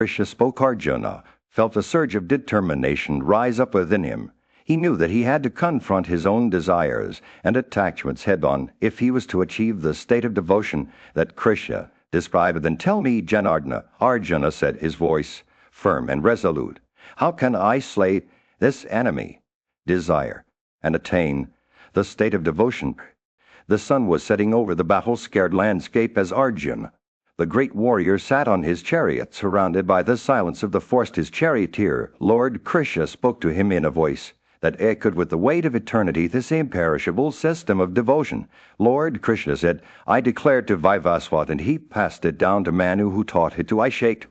Krishna spoke. Arjuna felt a surge of determination rise up within him. He knew that he had to confront his own desires and attachments head-on if he was to achieve the state of devotion that Krishna described. "Then tell me, Janardana," Arjuna said, his voice firm and resolute, "how can I slay this enemy, desire, and attain the state of devotion?" The sun was setting over the battle-scared landscape as Arjuna, the great warrior, sat on his chariot, surrounded by the silence of the forest. His charioteer, Lord Krishna, spoke to him in a voice that echoed with the weight of eternity this imperishable system of devotion. Lord Krishna said, "I declared to Vivaswat, and he passed it down to Manu, who taught it to Aishakt.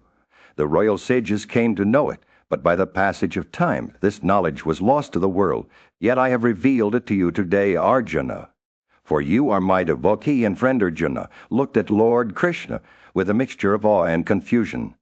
The royal sages came to know it, but by the passage of time this knowledge was lost to the world. Yet I have revealed it to you today, Arjuna. For you are my devotee and friend." Arjuna looked at Lord Krishna with a mixture of awe and confusion.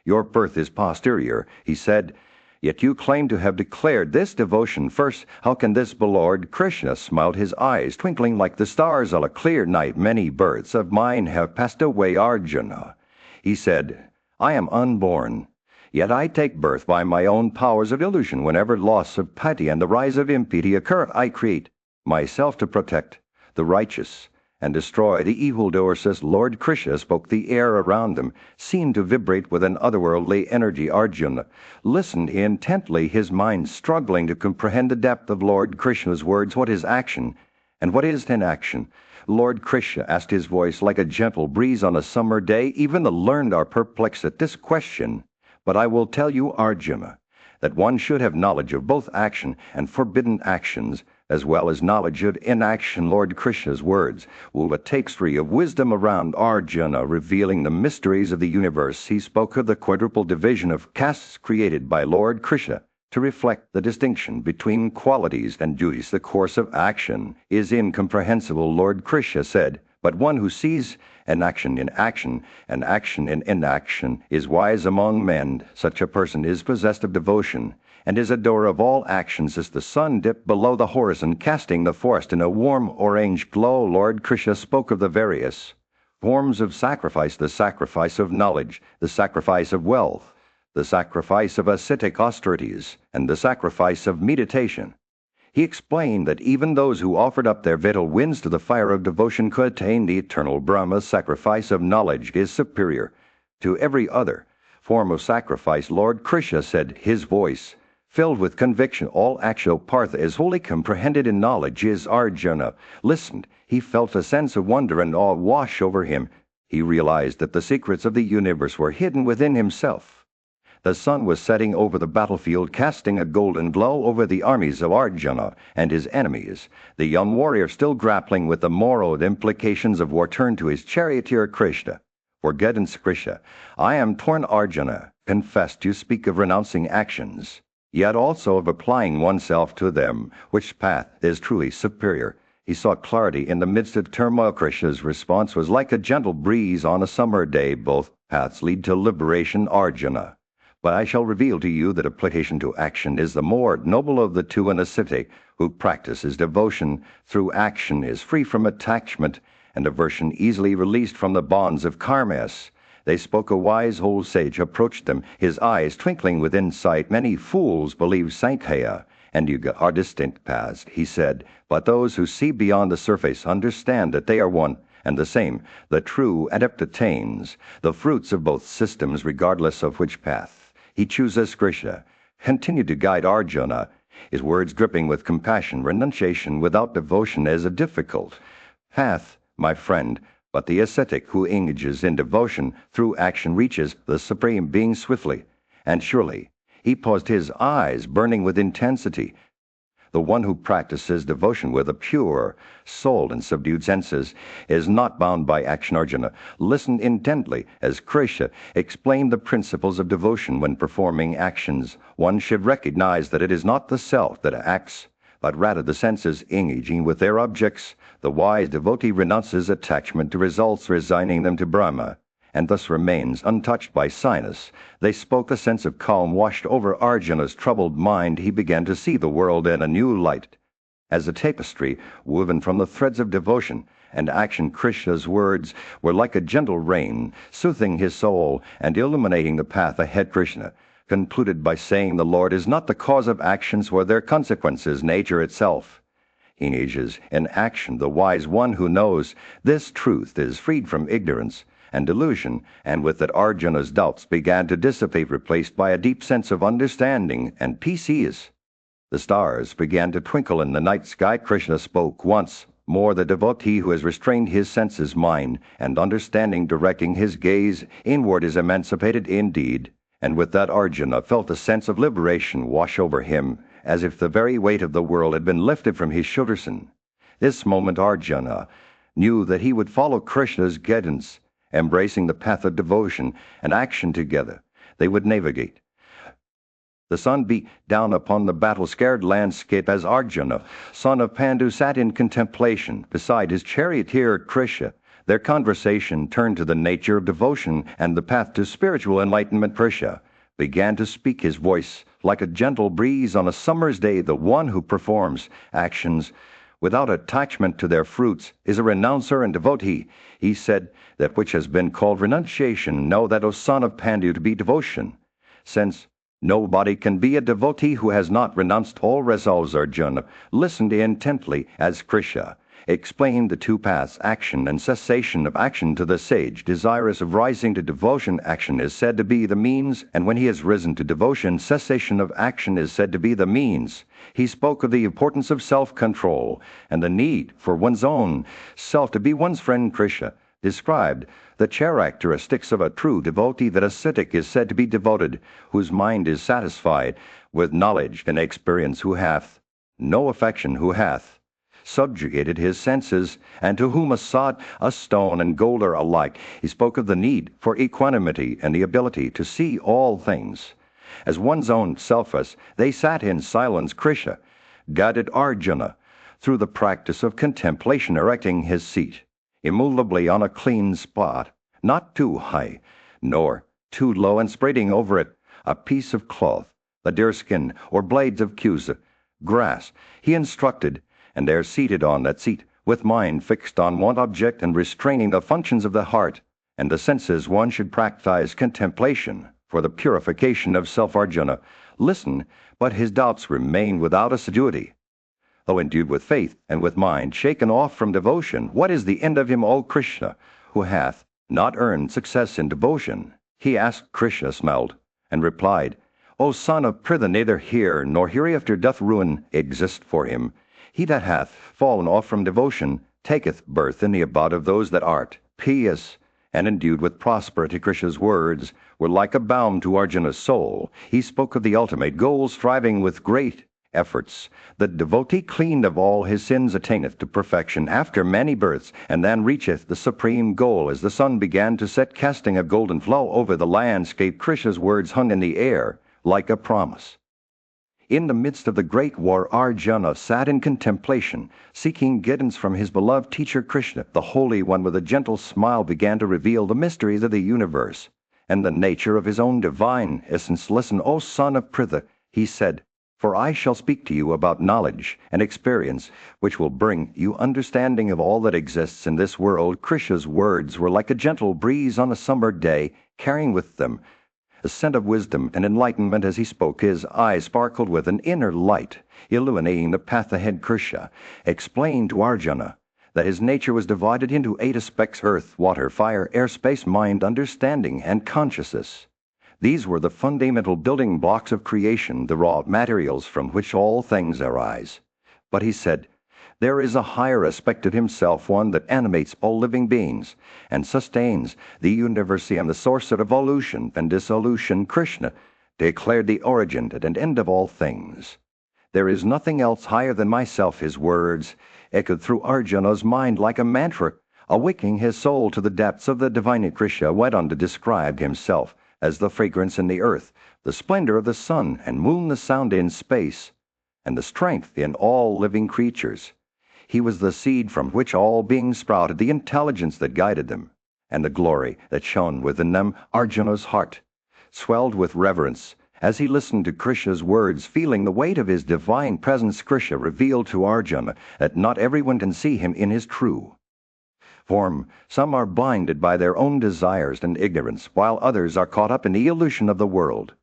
"Your birth is posterior," he said, "yet you claim to have declared this devotion first. How can this be?" Lord Krishna smiled, his eyes twinkling like the stars on a clear night. "Many births of mine have passed away, Arjuna," he said. "I am unborn. Yet I take birth by my own powers of illusion. Whenever loss of piety and the rise of impiety occur, I create myself to protect the righteous and destroy the evildoers." As Lord Krishna spoke, the air around them seemed to vibrate with an otherworldly energy. Arjuna listened intently, his mind struggling to comprehend the depth of Lord Krishna's words. "What is action, and what is inaction?" Lord Krishna asked, his voice like a gentle breeze on a summer day. "Even the learned are perplexed at this question. But I will tell you, Arjuna, that one should have knowledge of both action and forbidden actions, as well as knowledge of inaction." Lord Krishna's words wove a tapestry of wisdom around Arjuna, revealing the mysteries of the universe. He spoke of the quadruple division of castes created by Lord Krishna to reflect the distinction between qualities and duties. "The course of action is incomprehensible," Lord Krishna said, "but one who sees an action in action and action in inaction is wise among men. Such a person is possessed of devotion and is adorer of all actions." As the sun dipped below the horizon, casting the forest in a warm orange glow, Lord Krishna spoke of the various forms of sacrifice: the sacrifice of knowledge, the sacrifice of wealth, the sacrifice of ascetic austerities, and the sacrifice of meditation. He explained that even those who offered up their vital winds to the fire of devotion could attain the eternal Brahma. Sacrifice of knowledge is superior to every other form of sacrifice. Lord Krishna said, his voice filled with conviction, "All actual Partha is wholly comprehended in knowledge." As Arjuna listened, he felt a sense of wonder and awe wash over him. He realized that the secrets of the universe were hidden within himself. The sun was setting over the battlefield, casting a golden glow over the armies of Arjuna and his enemies. The young warrior, still grappling with the moral implications of war, turned to his charioteer Krishna. "For guidance, Krishna, I am torn." Arjuna confessed, "You speak of renouncing actions, yet also of applying oneself to them. Which path is truly superior?" He saw clarity in the midst of turmoil. Krishna's response was like a gentle breeze on a summer day. "Both paths lead to liberation, Arjuna. But I shall reveal to you that application to action is the more noble of the two. An ascetic who practices devotion through action is free from attachment and aversion, easily released from the bonds of karmas." They spoke. A wise old sage approached them, his eyes twinkling with insight. "Many fools believe Sankhya and Yoga are distinct paths," he said, "but those who see beyond the surface understand that they are one and the same. The true adept attains the fruits of both systems, regardless of which path he chooses." Krishna continued to guide Arjuna, his words dripping with compassion. "Renunciation without devotion is a difficult path, my friend, but the ascetic who engages in devotion through action reaches the Supreme Being swiftly and surely." He paused, his eyes burning with intensity. "The one who practices devotion with a pure soul and subdued senses is not bound by action." Arjuna listened intently as Krishna explained the principles of devotion. When performing actions, one should recognize that it is not the self that acts, but rather the senses engaging with their objects. The wise devotee renounces attachment to results, resigning them to Brahma, and thus remains untouched by sinus. They spoke. A sense of calm washed over Arjuna's troubled mind. He began to see the world in a new light, as a tapestry woven from the threads of devotion. and action. Krishna's words were like a gentle rain, soothing his soul and illuminating the path ahead. Krishna concluded by saying the Lord is not the cause of actions or their consequences, nature itself. He engages in action the wise one who knows this truth is freed from ignorance and delusion, and with that Arjuna's doubts began to dissipate, replaced by a deep sense of understanding and peace. The stars began to twinkle in the night sky. Krishna spoke once more, the devotee who has restrained his senses, mind, and understanding, directing his gaze inward, is emancipated indeed. And with that Arjuna felt a sense of liberation wash over him, as if the very weight of the world had been lifted from his shoulders. This moment Arjuna knew that he would follow Krishna's guidance, embracing the path of devotion and action together. They would navigate. The sun beat down upon the battle-scared landscape as Arjuna, son of Pandu, sat in contemplation beside his charioteer Krishna. Their conversation turned to the nature of devotion and the path to spiritual enlightenment. Krishna began to speak, his voice like a gentle breeze on a summer's day. The one who performs actions without attachment to their fruits is a renouncer and devotee. He said, that which has been called renunciation, know that, O son of Pandu, to be devotion. Since nobody can be a devotee who has not renounced all resolves, Arjuna listened intently as Krishna explained the two paths, action and cessation of action, to the sage desirous of rising to devotion. Action is said to be the means, and when he has risen to devotion, cessation of action is said to be the means. He spoke of the importance of self-control and the need for one's own self to be one's friend. Krishna described the characteristics of a true devotee, that ascetic is said to be devoted, whose mind is satisfied with knowledge and experience, who hath no affection, who hath subjugated his senses, and to whom a stone and gold are alike. He spoke of the need for equanimity and the ability to see all things as one's own self. As they sat in silence, Krishna guided Arjuna through the practice of contemplation, erecting his seat immovably on a clean spot, not too high nor too low, and spreading over it a piece of cloth, the deerskin or blades of kusa grass. He instructed, and there seated on that seat, with mind fixed on one object and restraining the functions of the heart and the senses, one should practice contemplation for the purification of self. Arjuna listened, but his doubts remained without assiduity. Though endued with faith and with mind shaken off from devotion, what is the end of him, O Krishna, who hath not earned success in devotion? He asked. Krishna smiled and replied, O son of Pritha, neither here nor hereafter doth ruin exist for him. He that hath fallen off from devotion taketh birth in the abode of those that art pious and endued with prosperity. Krishna's words were like a balm to Arjuna's soul. He spoke of the ultimate goal, striving with great efforts. The devotee cleaned of all his sins attaineth to perfection after many births, and then reacheth the supreme goal. As the sun began to set, casting a golden flow over the landscape, Krishna's words hung in the air like a promise. In the midst of the great war, Arjuna sat in contemplation, seeking guidance from his beloved teacher Krishna. The Holy One, with a gentle smile, began to reveal the mysteries of the universe and the nature of his own divine essence. Listen, O son of Pritha, he said, for I shall speak to you about knowledge and experience, which will bring you understanding of all that exists in this world. Krishna's words were like a gentle breeze on a summer day, carrying with them a scent of wisdom and enlightenment. As he spoke, his eyes sparkled with an inner light, illuminating the path ahead. Krishna explained to Arjuna that his nature was divided into 8 aspects: earth, water, fire, air, space, mind, understanding, and consciousness. These were the fundamental building blocks of creation, the raw materials from which all things arise. But he said, there is a higher aspect of himself, one that animates all living beings and sustains the universe, and the source of evolution and dissolution. Krishna declared the origin and end of all things. There is nothing else higher than myself. His words echoed through Arjuna's mind like a mantra, awakening his soul to the depths of the divine. Krishna went on to describe himself as the fragrance in the earth, the splendor of the sun and moon, the sound in space, and the strength in all living creatures. He was the seed from which all beings sprouted, the intelligence that guided them, and the glory that shone within them. Arjuna's heart swelled with reverence as he listened to Krishna's words, feeling the weight of his divine presence. Krishna revealed to Arjuna that not everyone can see him in his true Form, some are blinded by their own desires and ignorance, while others are caught up in the illusion of the world.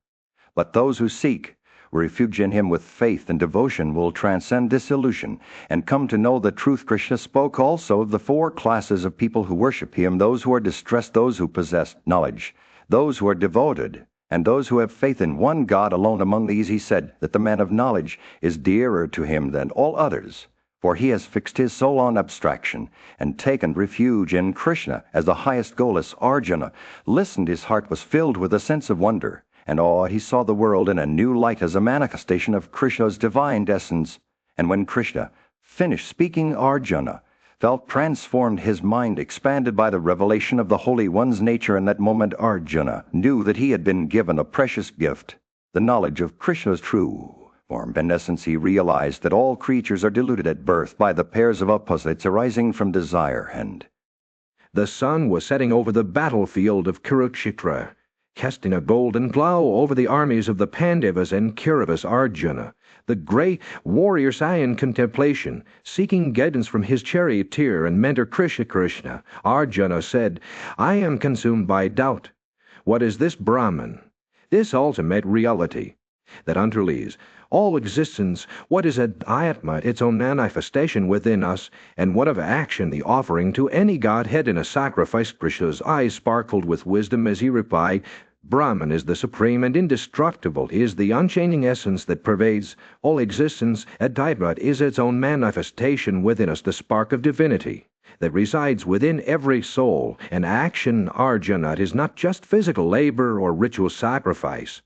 But those who seek refuge in him with faith and devotion will transcend this illusion and come to know the truth. Krishna spoke also of the four classes of people who worship him: those who are distressed, those who possess knowledge, those who are devoted, and those who have faith in one God alone. Among these he said that the man of knowledge is dearer to him than all others, for he has fixed his soul on abstraction and taken refuge in Krishna as the highest goal. As Arjuna listened, his heart was filled with a sense of wonder and awe. He saw the world in a new light as a manifestation of Krishna's divine essence. And when Krishna finished speaking, Arjuna felt transformed, his mind expanded by the revelation of the Holy One's nature. In that moment, Arjuna knew that he had been given a precious gift, the knowledge of Krishna's true form. In essence, he realized that all creatures are deluded at birth by the pairs of opposites arising from desire. And the sun was setting over the battlefield of Kurukshetra, casting a golden glow over the armies of the Pandavas and Kauravas. Arjuna, the great warrior, sat in contemplation, seeking guidance from his charioteer and mentor Krishna. Arjuna said, "I am consumed by doubt. What is this Brahman, this ultimate reality that underlies all existence? What is Atma, its own manifestation within us, and what of action the offering to any godhead in a sacrifice?" Krishna's eyes sparkled with wisdom as he replied, "Brahman is the supreme and indestructible, is the unchanging essence that pervades all existence. Advaita is its own manifestation within us, the spark of divinity that resides within every soul. And action, Arjuna, is not just physical labor or ritual sacrifice,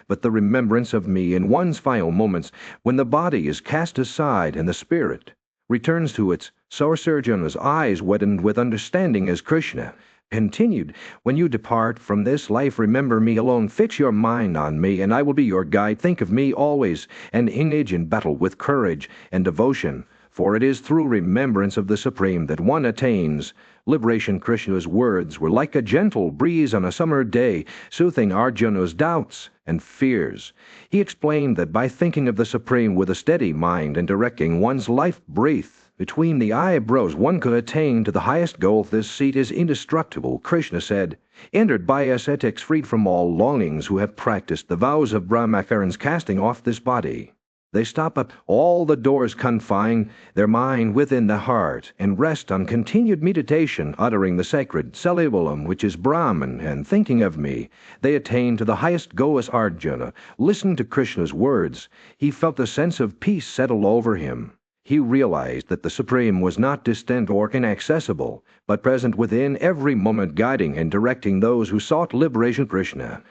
but the remembrance of me in one's final moments, when the body is cast aside and the spirit returns to its source." Arjuna's eyes widened with understanding as Krishna continued, "When you depart from this life, remember me alone. Fix your mind on me, and I will be your guide. Think of me always, and engage in battle with courage and devotion, for it is through remembrance of the Supreme that one attains liberation." Krishna's words were like a gentle breeze on a summer day, soothing Arjuna's doubts and fears. He explained that by thinking of the Supreme with a steady mind and directing one's life breath between the eyebrows, one could attain to the highest goal. "This seat is indestructible," Krishna said, "entered by ascetics freed from all longings, who have practiced the vows of Brahmacarans, casting off this body. They stop up all the doors, confine their mind within the heart, and rest on continued meditation, uttering the sacred syllabum, which is Brahman, and thinking of me. They attain to the highest goal." As Arjuna listened to Krishna's words, he felt a sense of peace settle over him. He realized that the Supreme was not distant or inaccessible, but present within every moment, guiding and directing those who sought liberation. Krishna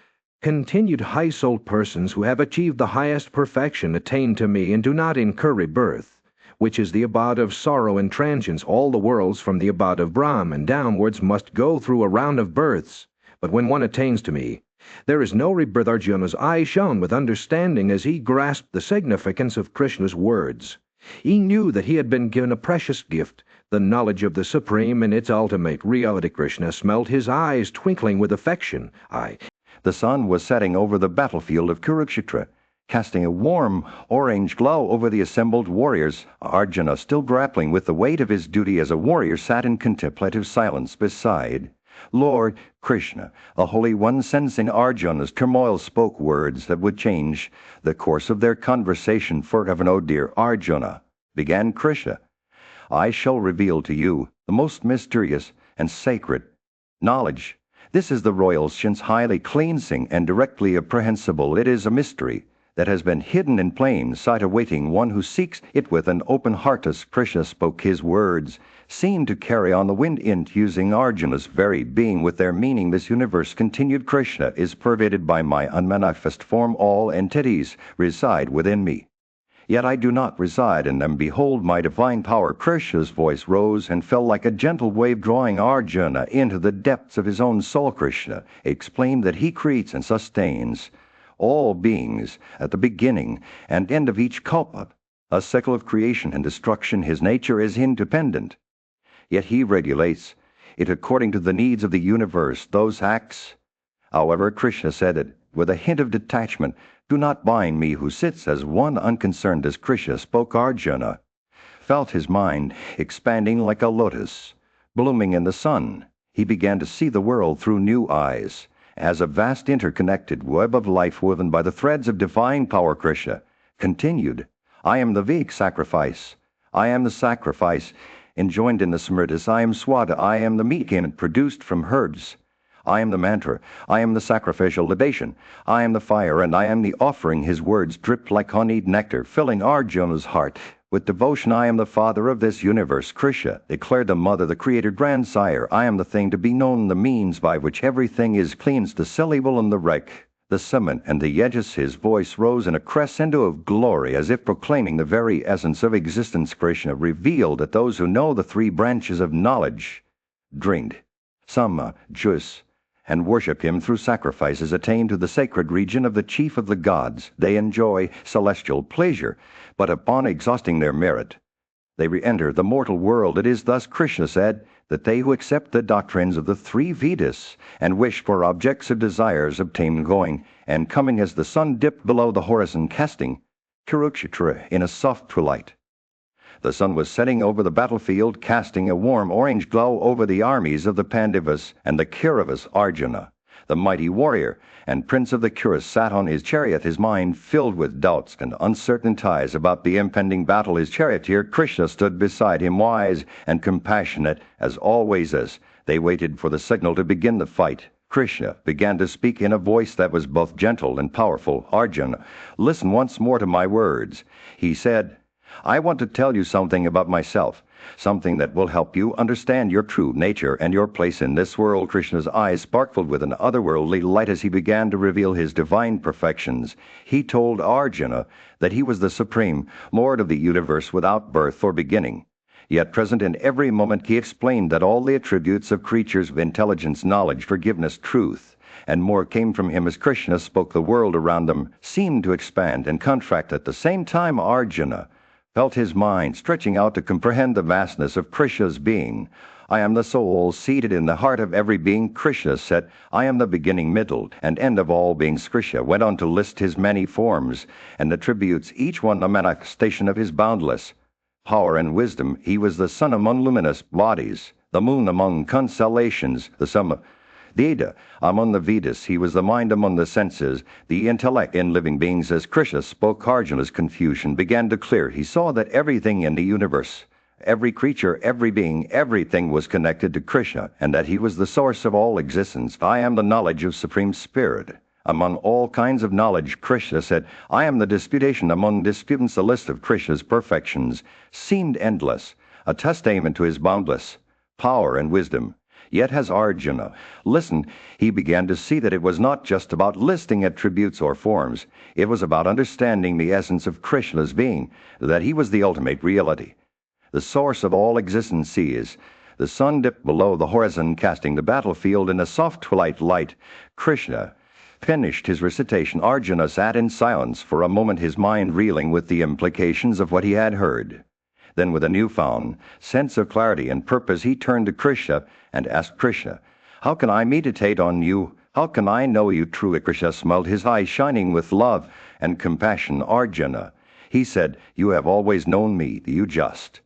continued, "High-souled persons who have achieved the highest perfection attain to me and do not incur rebirth, which is the abode of sorrow and transience. All the worlds from the abode of Brahman downwards must go through a round of births, but when one attains to me, there is no rebirth." Arjuna's eyes shone with understanding as he grasped the significance of Krishna's words. He knew that he had been given a precious gift, the knowledge of the Supreme and its ultimate reality. Krishna smelt, his eyes twinkling with affection. The sun was setting over the battlefield of Kurukshetra, casting a warm orange glow over the assembled warriors. Arjuna, still grappling with the weight of his duty as a warrior, sat in contemplative silence beside Lord Krishna. The Holy One, sensing Arjuna's turmoil, spoke words that would change the course of their conversation forever. "O dear Arjuna," began Krishna, "I shall reveal to you the most mysterious and sacred knowledge. This is the royal science, highly cleansing and directly apprehensible. It is a mystery that has been hidden in plain sight, awaiting one who seeks it with an open heart." As Krishna spoke, his words seemed to carry on the wind, infusing Arjuna's very being with their meaning. "This universe," continued Krishna, "is pervaded by my unmanifest form. All entities reside within me, yet I do not reside in them. Behold my divine power." Krishna's voice rose and fell like a gentle wave, drawing Arjuna into the depths of his own soul. Krishna explained that he creates and sustains all beings at the beginning and end of each kalpa, a cycle of creation and destruction. His nature is independent, yet he regulates it according to the needs of the universe. Those acts, however, Krishna said it with a hint of detachment, "do not bind me, who sits as one unconcerned." As Krishna spoke, Arjuna felt his mind expanding like a lotus blooming in the sun. He began to see the world through new eyes, as a vast interconnected web of life woven by the threads of divine power. Krishna continued, I am the Vedic sacrifice. I am the sacrifice enjoined in the Smritis. I am Swada. I am the meat produced from herds. I am the mantra. I am the sacrificial libation. I am the fire, and I am the offering. His words dripped like honeyed nectar, filling Arjuna's heart with devotion. I am the father of this universe. Krishna declared, the mother, the creator, grandsire. I am the thing to be known, the means by which everything is cleansed, the syllable and the rek, the summon and the yejus. His voice rose in a crescendo of glory, as if proclaiming the very essence of existence. Krishna revealed that those who know the three branches of knowledge, drink, sama, jus, and worship him through sacrifices, attain to the sacred region of the chief of the gods. They enjoy celestial pleasure, but upon exhausting their merit, they re-enter the mortal world. It is thus, Krishna said, that they who accept the doctrines of the three Vedas and wish for objects of desires obtain going and coming as the sun dipped below the horizon, casting Kurukshetra in a soft twilight. The sun was setting over the battlefield, casting a warm orange glow over the armies of the Pandavas and the Kauravas. Arjuna, the mighty warrior and prince of the Kuras, sat on his chariot, his mind filled with doubts and uncertainties about the impending battle. His charioteer Krishna stood beside him, wise and compassionate as always. As they waited for the signal to begin the fight, Krishna began to speak in a voice that was both gentle and powerful. Arjuna, listen once more to my words. He said, I want to tell you something about myself, something that will help you understand your true nature and your place in this world. Krishna's eyes sparkled with an otherworldly light as he began to reveal his divine perfections. He told Arjuna that he was the supreme Lord of the universe without birth or beginning, yet present in every moment. He explained that all the attributes of creatures of intelligence, knowledge, forgiveness, truth, and more came from him. As Krishna spoke, the world around them seemed to expand and contract at the same time. Arjuna felt his mind stretching out to comprehend the vastness of Krishna's being. I am the soul seated in the heart of every being. Krishna said, I am the beginning, middle, and end of all beings. Krishna went on to list his many forms and attributes, each one a manifestation of his boundless power and wisdom. He was the sun among luminous bodies, the moon among constellations, the sun, the Ida among the Vedas. He was the mind among the senses, the intellect in living beings. As Krishna spoke, Arjuna's confusion began to clear. He saw that everything in the universe, every creature, every being, everything was connected to Krishna, and that he was the source of all existence. I am the knowledge of Supreme Spirit. Among all kinds of knowledge, Krishna said, I am the disputation among disputants. The list of Krishna's perfections seemed endless, a testament to his boundless power and wisdom. Yet as Arjuna listened, he began to see that it was not just about listing attributes or forms. It was about understanding the essence of Krishna's being, that he was the ultimate reality, the source of all existence. He is the sun dipped below the horizon, casting the battlefield in a soft twilight light. Krishna finished his recitation. Arjuna sat in silence for a moment, his mind reeling with the implications of what he had heard. Then, with a newfound sense of clarity and purpose, he turned to Krishna and asked Krishna, how can I meditate on you? How can I know you truly? Krishna smiled, his eyes shining with love and compassion. Arjuna, he said, you have always known me, you just.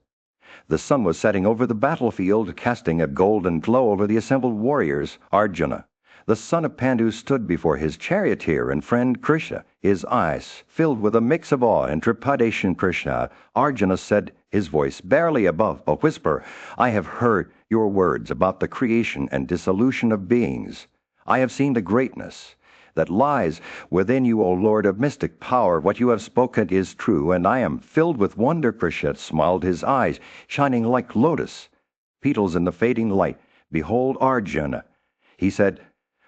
The sun was setting over the battlefield, casting a golden glow over the assembled warriors. Arjuna, the son of Pandu, stood before his charioteer and friend Krishna, his eyes filled with a mix of awe and trepidation. Krishna, Arjuna said, his voice barely above a whisper, I have heard your words about the creation and dissolution of beings. I have seen the greatness that lies within you, O Lord of mystic power. What you have spoken is true, and I am filled with wonder. Krishna smiled, his eyes shining like lotus petals in the fading light. Behold, Arjuna, he said,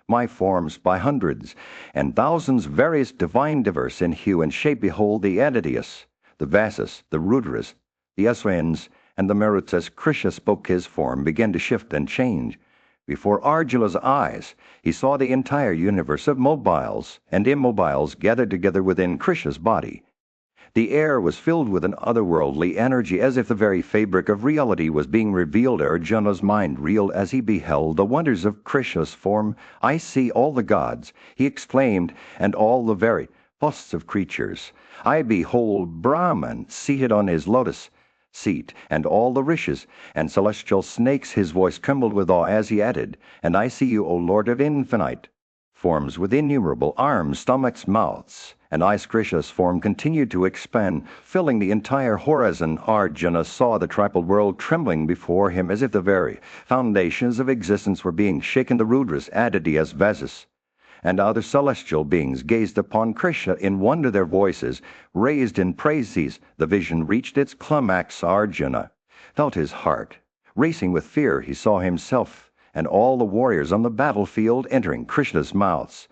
my forms by hundreds and thousands, various, divine, diverse in hue and shape. Behold the entities, the Vasas, the Rudras, the Aswins, and the Maruts. As Krishna spoke, his form began to shift and change. Before Arjuna's eyes, he saw the entire universe of mobiles and immobiles gathered together within Krishna's body. The air was filled with an otherworldly energy, as if the very fabric of reality was being revealed. Arjuna's mind reeled as he beheld the wonders of Krishna's form. I see all the gods, he exclaimed, and all the very hosts of creatures. I behold Brahman seated on his lotus, seat, and all the riches, and celestial snakes. His voice trembled with awe as he added, "And I see you, O Lord of infinite forms, with innumerable arms, stomachs, mouths." And Krishna's form continued to expand, filling the entire horizon. Arjuna saw the triple world trembling before him as if the very foundations of existence were being shaken. The Rudras, Adityas, Vasus, and other celestial beings gazed upon Krishna in wonder, their voices raised in praises. The vision reached its climax. Arjuna felt his heart racing with fear. He saw himself and all the warriors on the battlefield entering Krishna's mouths,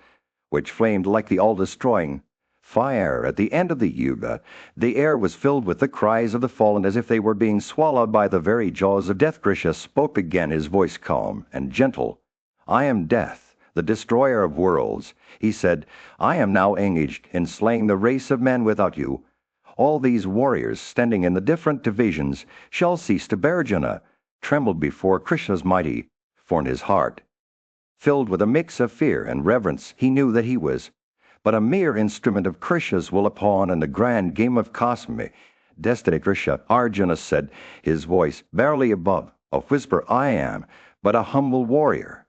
which flamed like the all-destroying fire. At the end of the yuga, the air was filled with the cries of the fallen as if they were being swallowed by the very jaws of death. Krishna spoke again, his voice calm and gentle. "I am death, the destroyer of worlds." He said, "I am now engaged in slaying the race of men without you. All these warriors standing in the different divisions shall cease to bear." Arjuna trembled before Krishna's mighty form. His heart filled with a mix of fear and reverence. He knew that he was but a mere instrument of Krishna's will upon in the grand game of cosmic destiny. Krishna, Arjuna said, his voice barely above a whisper, "I am but a humble warrior."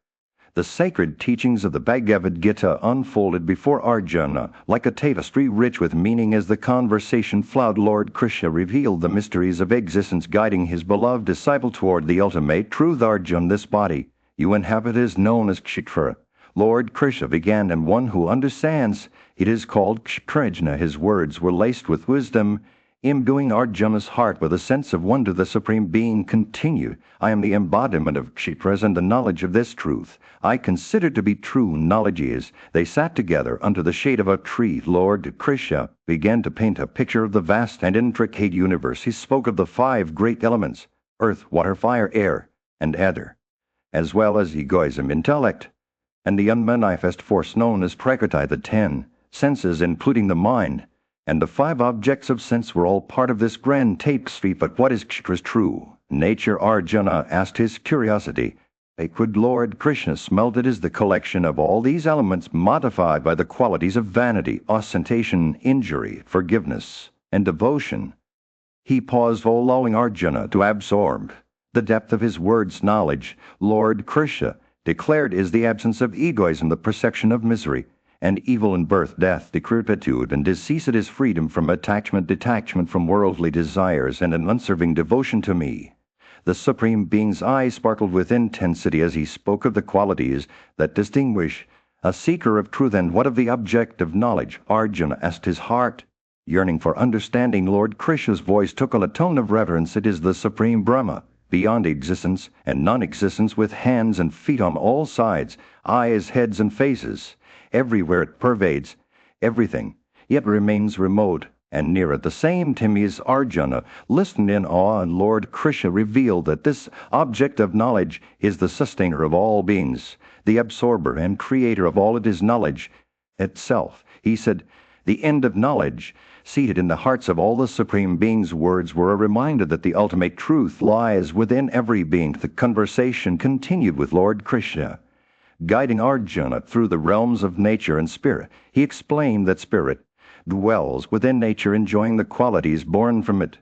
The sacred teachings of the Bhagavad Gita unfolded before Arjuna like a tapestry rich with meaning. As the conversation flowed, Lord Krishna revealed the mysteries of existence, guiding his beloved disciple toward the ultimate truth. "Arjuna, this body you inhabit is known as Kshetra." Lord Krishna began, "and one who understands it is called Kshetrajna." His words were laced with wisdom, imbuing Arjuna's heart with a sense of wonder. The Supreme Being continued, "I am the embodiment of Kshetras, and the knowledge of this truth I consider to be true knowledge is." They sat together under the shade of a tree. Lord Krishna began to paint a picture of the vast and intricate universe. He spoke of the 5 great elements: earth, water, fire, air, and ether, as well as egoism, intellect, and the unmanifest force known as Prakriti. The 10 senses, including the mind, and the 5 objects of sense were all part of this grand tapestry. But what is Kshetra's true nature? Arjuna asked, his curiosity. Could Lord Krishna smelt it is the collection of all these elements modified by the qualities of vanity, ostentation, injury, forgiveness, and devotion. He paused, allowing Arjuna to absorb the depth of his words. Knowledge, Lord Krishna declared, is the absence of egoism, the perception of misery and evil in birth, death, decrepitude, and decease. It is freedom from attachment, detachment from worldly desires, and an unserving devotion to me. The Supreme Being's eyes sparkled with intensity as he spoke of the qualities that distinguish a seeker of truth. "And what of the object of knowledge?" Arjuna asked, his heart yearning for understanding. Lord Krishna's voice took on a tone of reverence. "It is the Supreme Brahma, beyond existence and non-existence, with hands and feet on all sides, eyes, heads, and faces. Everywhere it pervades everything, yet remains remote and near at the same time." As Arjuna listened in awe, and Lord Krishna revealed that this object of knowledge is the sustainer of all beings, the absorber and creator of all. It is knowledge itself. He said, "The end of knowledge, seated in the hearts of all the Supreme Beings." Words were a reminder that the ultimate truth lies within every being. The conversation continued with Lord Krishna guiding Arjuna through the realms of nature and spirit. He explained that spirit dwells within nature, enjoying the qualities born from it.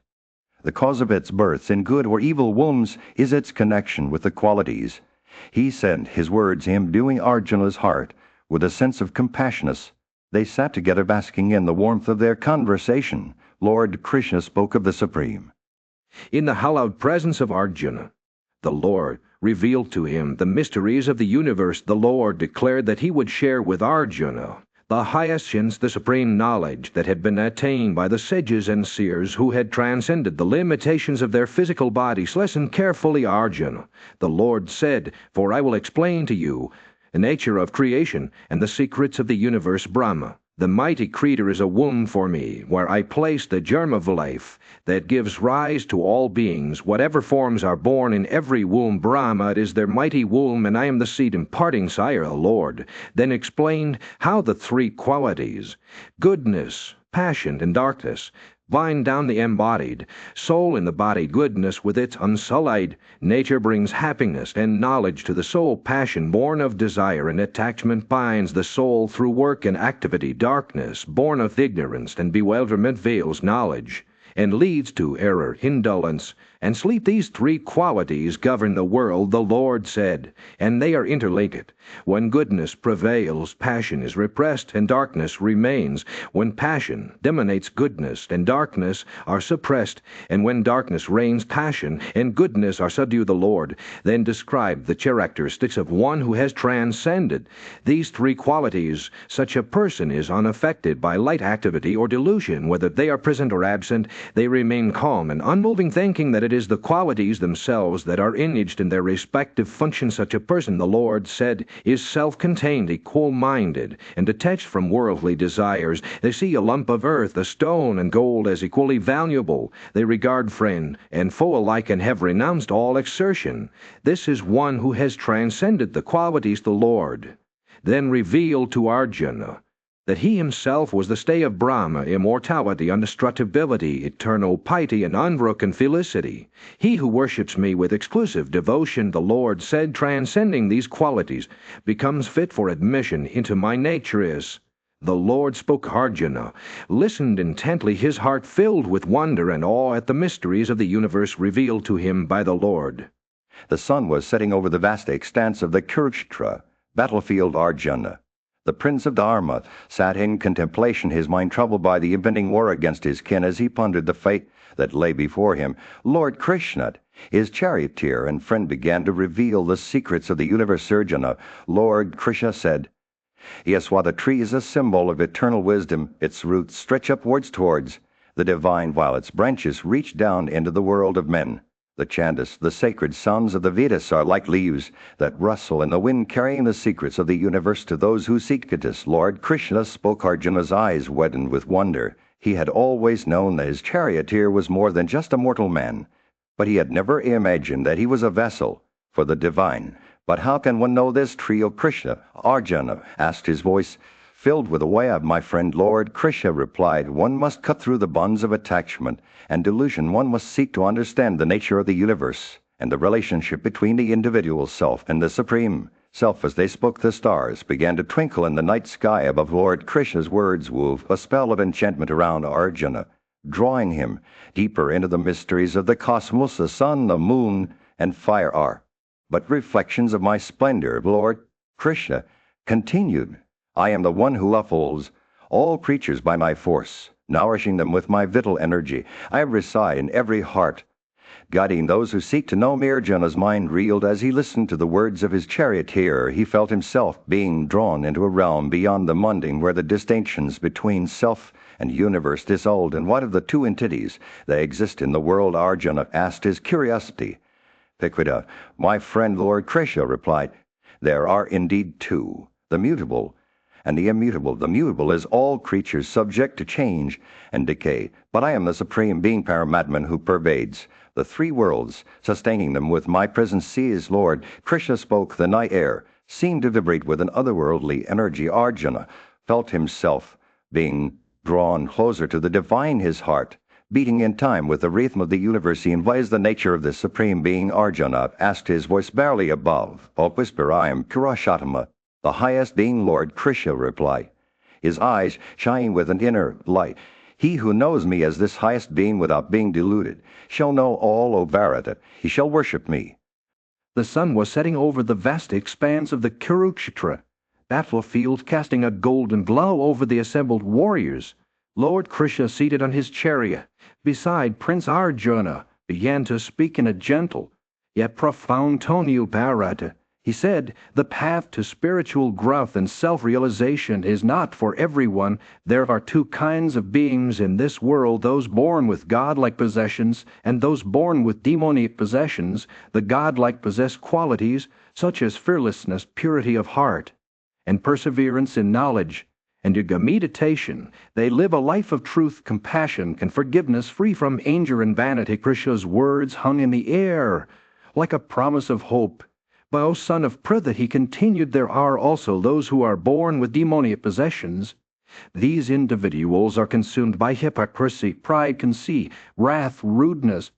The cause of its births in good or evil wombs is its connection with the qualities. He said, his words imbuing Arjuna's heart with a sense of compassion. They sat together, basking in the warmth of their conversation. Lord Krishna spoke of the Supreme. In the hallowed presence of Arjuna, the Lord revealed to him the mysteries of the universe. The Lord declared that he would share with Arjuna the highest sense, the supreme knowledge that had been attained by the sages and seers who had transcended the limitations of their physical bodies. Listen carefully, Arjuna. The Lord said, "For I will explain to you the nature of creation and the secrets of the universe. Brahma, the mighty creator, is a womb for me, where I place the germ of life that gives rise to all beings. Whatever forms are born in every womb, Brahma, it is their mighty womb, and I am the seed imparting sire." The Lord then explained how the 3 qualities, goodness, passion, and darkness, bind down the embodied soul in the body. Goodness with its unsullied nature brings happiness and knowledge to the soul. Passion, born of desire and attachment, binds the soul through work and activity. Darkness, born of ignorance and bewilderment, veils knowledge and leads to error, indolence, and sleep. These three qualities govern the world, the Lord said, and they are interlinked. When goodness prevails, passion is repressed, and darkness remains. When passion dominates goodness, and darkness are suppressed, and when darkness reigns, passion and goodness are subdued. The Lord then described the characteristics of one who has transcended these three qualities. Such a person is unaffected by light activity or delusion, whether they are present or absent. They remain calm and unmoving, thinking that it is the qualities themselves that are engaged in their respective functions. Such a person, the Lord said, is self-contained, equal-minded, and detached from worldly desires. They see a lump of earth, a stone, and gold as equally valuable. They regard friend and foe alike and have renounced all exertion. This is one who has transcended the qualities. The Lord then revealed to Arjuna that he himself was the stay of Brahma, immortality, indestructibility, eternal piety, and unbroken felicity. He who worships me with exclusive devotion, the Lord said, transcending these qualities, becomes fit for admission into my nature is. The Lord spoke. Arjuna listened intently, his heart filled with wonder and awe at the mysteries of the universe revealed to him by the Lord. The sun was setting over the vast expanse of the Kurukshetra battlefield. Arjuna, the prince of Dharma, sat in contemplation, his mind troubled by the impending war against his kin. As he pondered the fate that lay before him, Lord Krishna, his charioteer and friend, began to reveal the secrets of the universe. Arjuna, Lord Krishna said, "Yes, while the tree is a symbol of eternal wisdom, its roots stretch upwards towards the divine, while its branches reach down into the world of men. The Chandas, the sacred sounds of the Vedas, are like leaves that rustle in the wind, carrying the secrets of the universe to those who seek it." Lord Krishna spoke. Arjuna's eyes widened with wonder. He had always known that his charioteer was more than just a mortal man, but he had never imagined that he was a vessel for the divine. "But how can one know this trio, Krishna?" Arjuna asked, his voice filled with awe. "My friend," Lord Krishna replied, "one must cut through the bonds of attachment and delusion. One must seek to understand the nature of the universe and the relationship between the individual self and the Supreme Self." As they spoke, the stars began to twinkle in the night sky above. Lord Krishna's words wove a spell of enchantment around Arjuna, drawing him deeper into the mysteries of the cosmos. The sun, the moon, and fire are but reflections of my splendor, Lord Krishna continued. "I am the one who upholds all creatures by my force, nourishing them with my vital energy. I reside in every heart, guiding those who seek to know me." Arjuna's mind reeled as he listened to the words of his charioteer. He felt himself being drawn into a realm beyond the mundane, where the distinctions between self and universe dissolved. And what of the two entities that exist in the world? Arjuna asked, his curiosity piqued. "My friend," Lord Krishna replied, "there are indeed two, the mutable and the immutable. The mutable is all creatures subject to change and decay, but I am the Supreme Being, Paramatman, who pervades the three worlds, sustaining them with my presence." "Sees," Lord Krishna spoke, "the night air seemed to vibrate with an otherworldly energy." Arjuna felt himself being drawn closer to the divine, his heart beating in time with the rhythm of the universe. "What is the nature of this Supreme Being?" Arjuna asked, his voice barely above a whisper. "I am Purushottama, the highest being," Lord Krishna replied, his eyes shining with an inner light. "He who knows me as this highest being without being deluded shall know all, O Bharata. He shall worship me." The sun was setting over the vast expanse of the Kurukshetra battlefield, casting a golden glow over the assembled warriors. Lord Krishna, seated on his chariot beside Prince Arjuna, began to speak in a gentle yet profound tone. "O Bharata," he said, "the path to spiritual growth and self-realization is not for everyone. There are two kinds of beings in this world, those born with godlike possessions and those born with demonic possessions. The godlike possess qualities such as fearlessness, purity of heart, and perseverance in knowledge and yoga meditation. They live a life of truth, compassion, and forgiveness, free from anger and vanity." Krishna's words hung in the air like a promise of hope. "But, O son of Pritha," he continued, "there are also those who are born with demoniac possessions. These individuals are consumed by hypocrisy, pride, conceit, wrath, rudeness,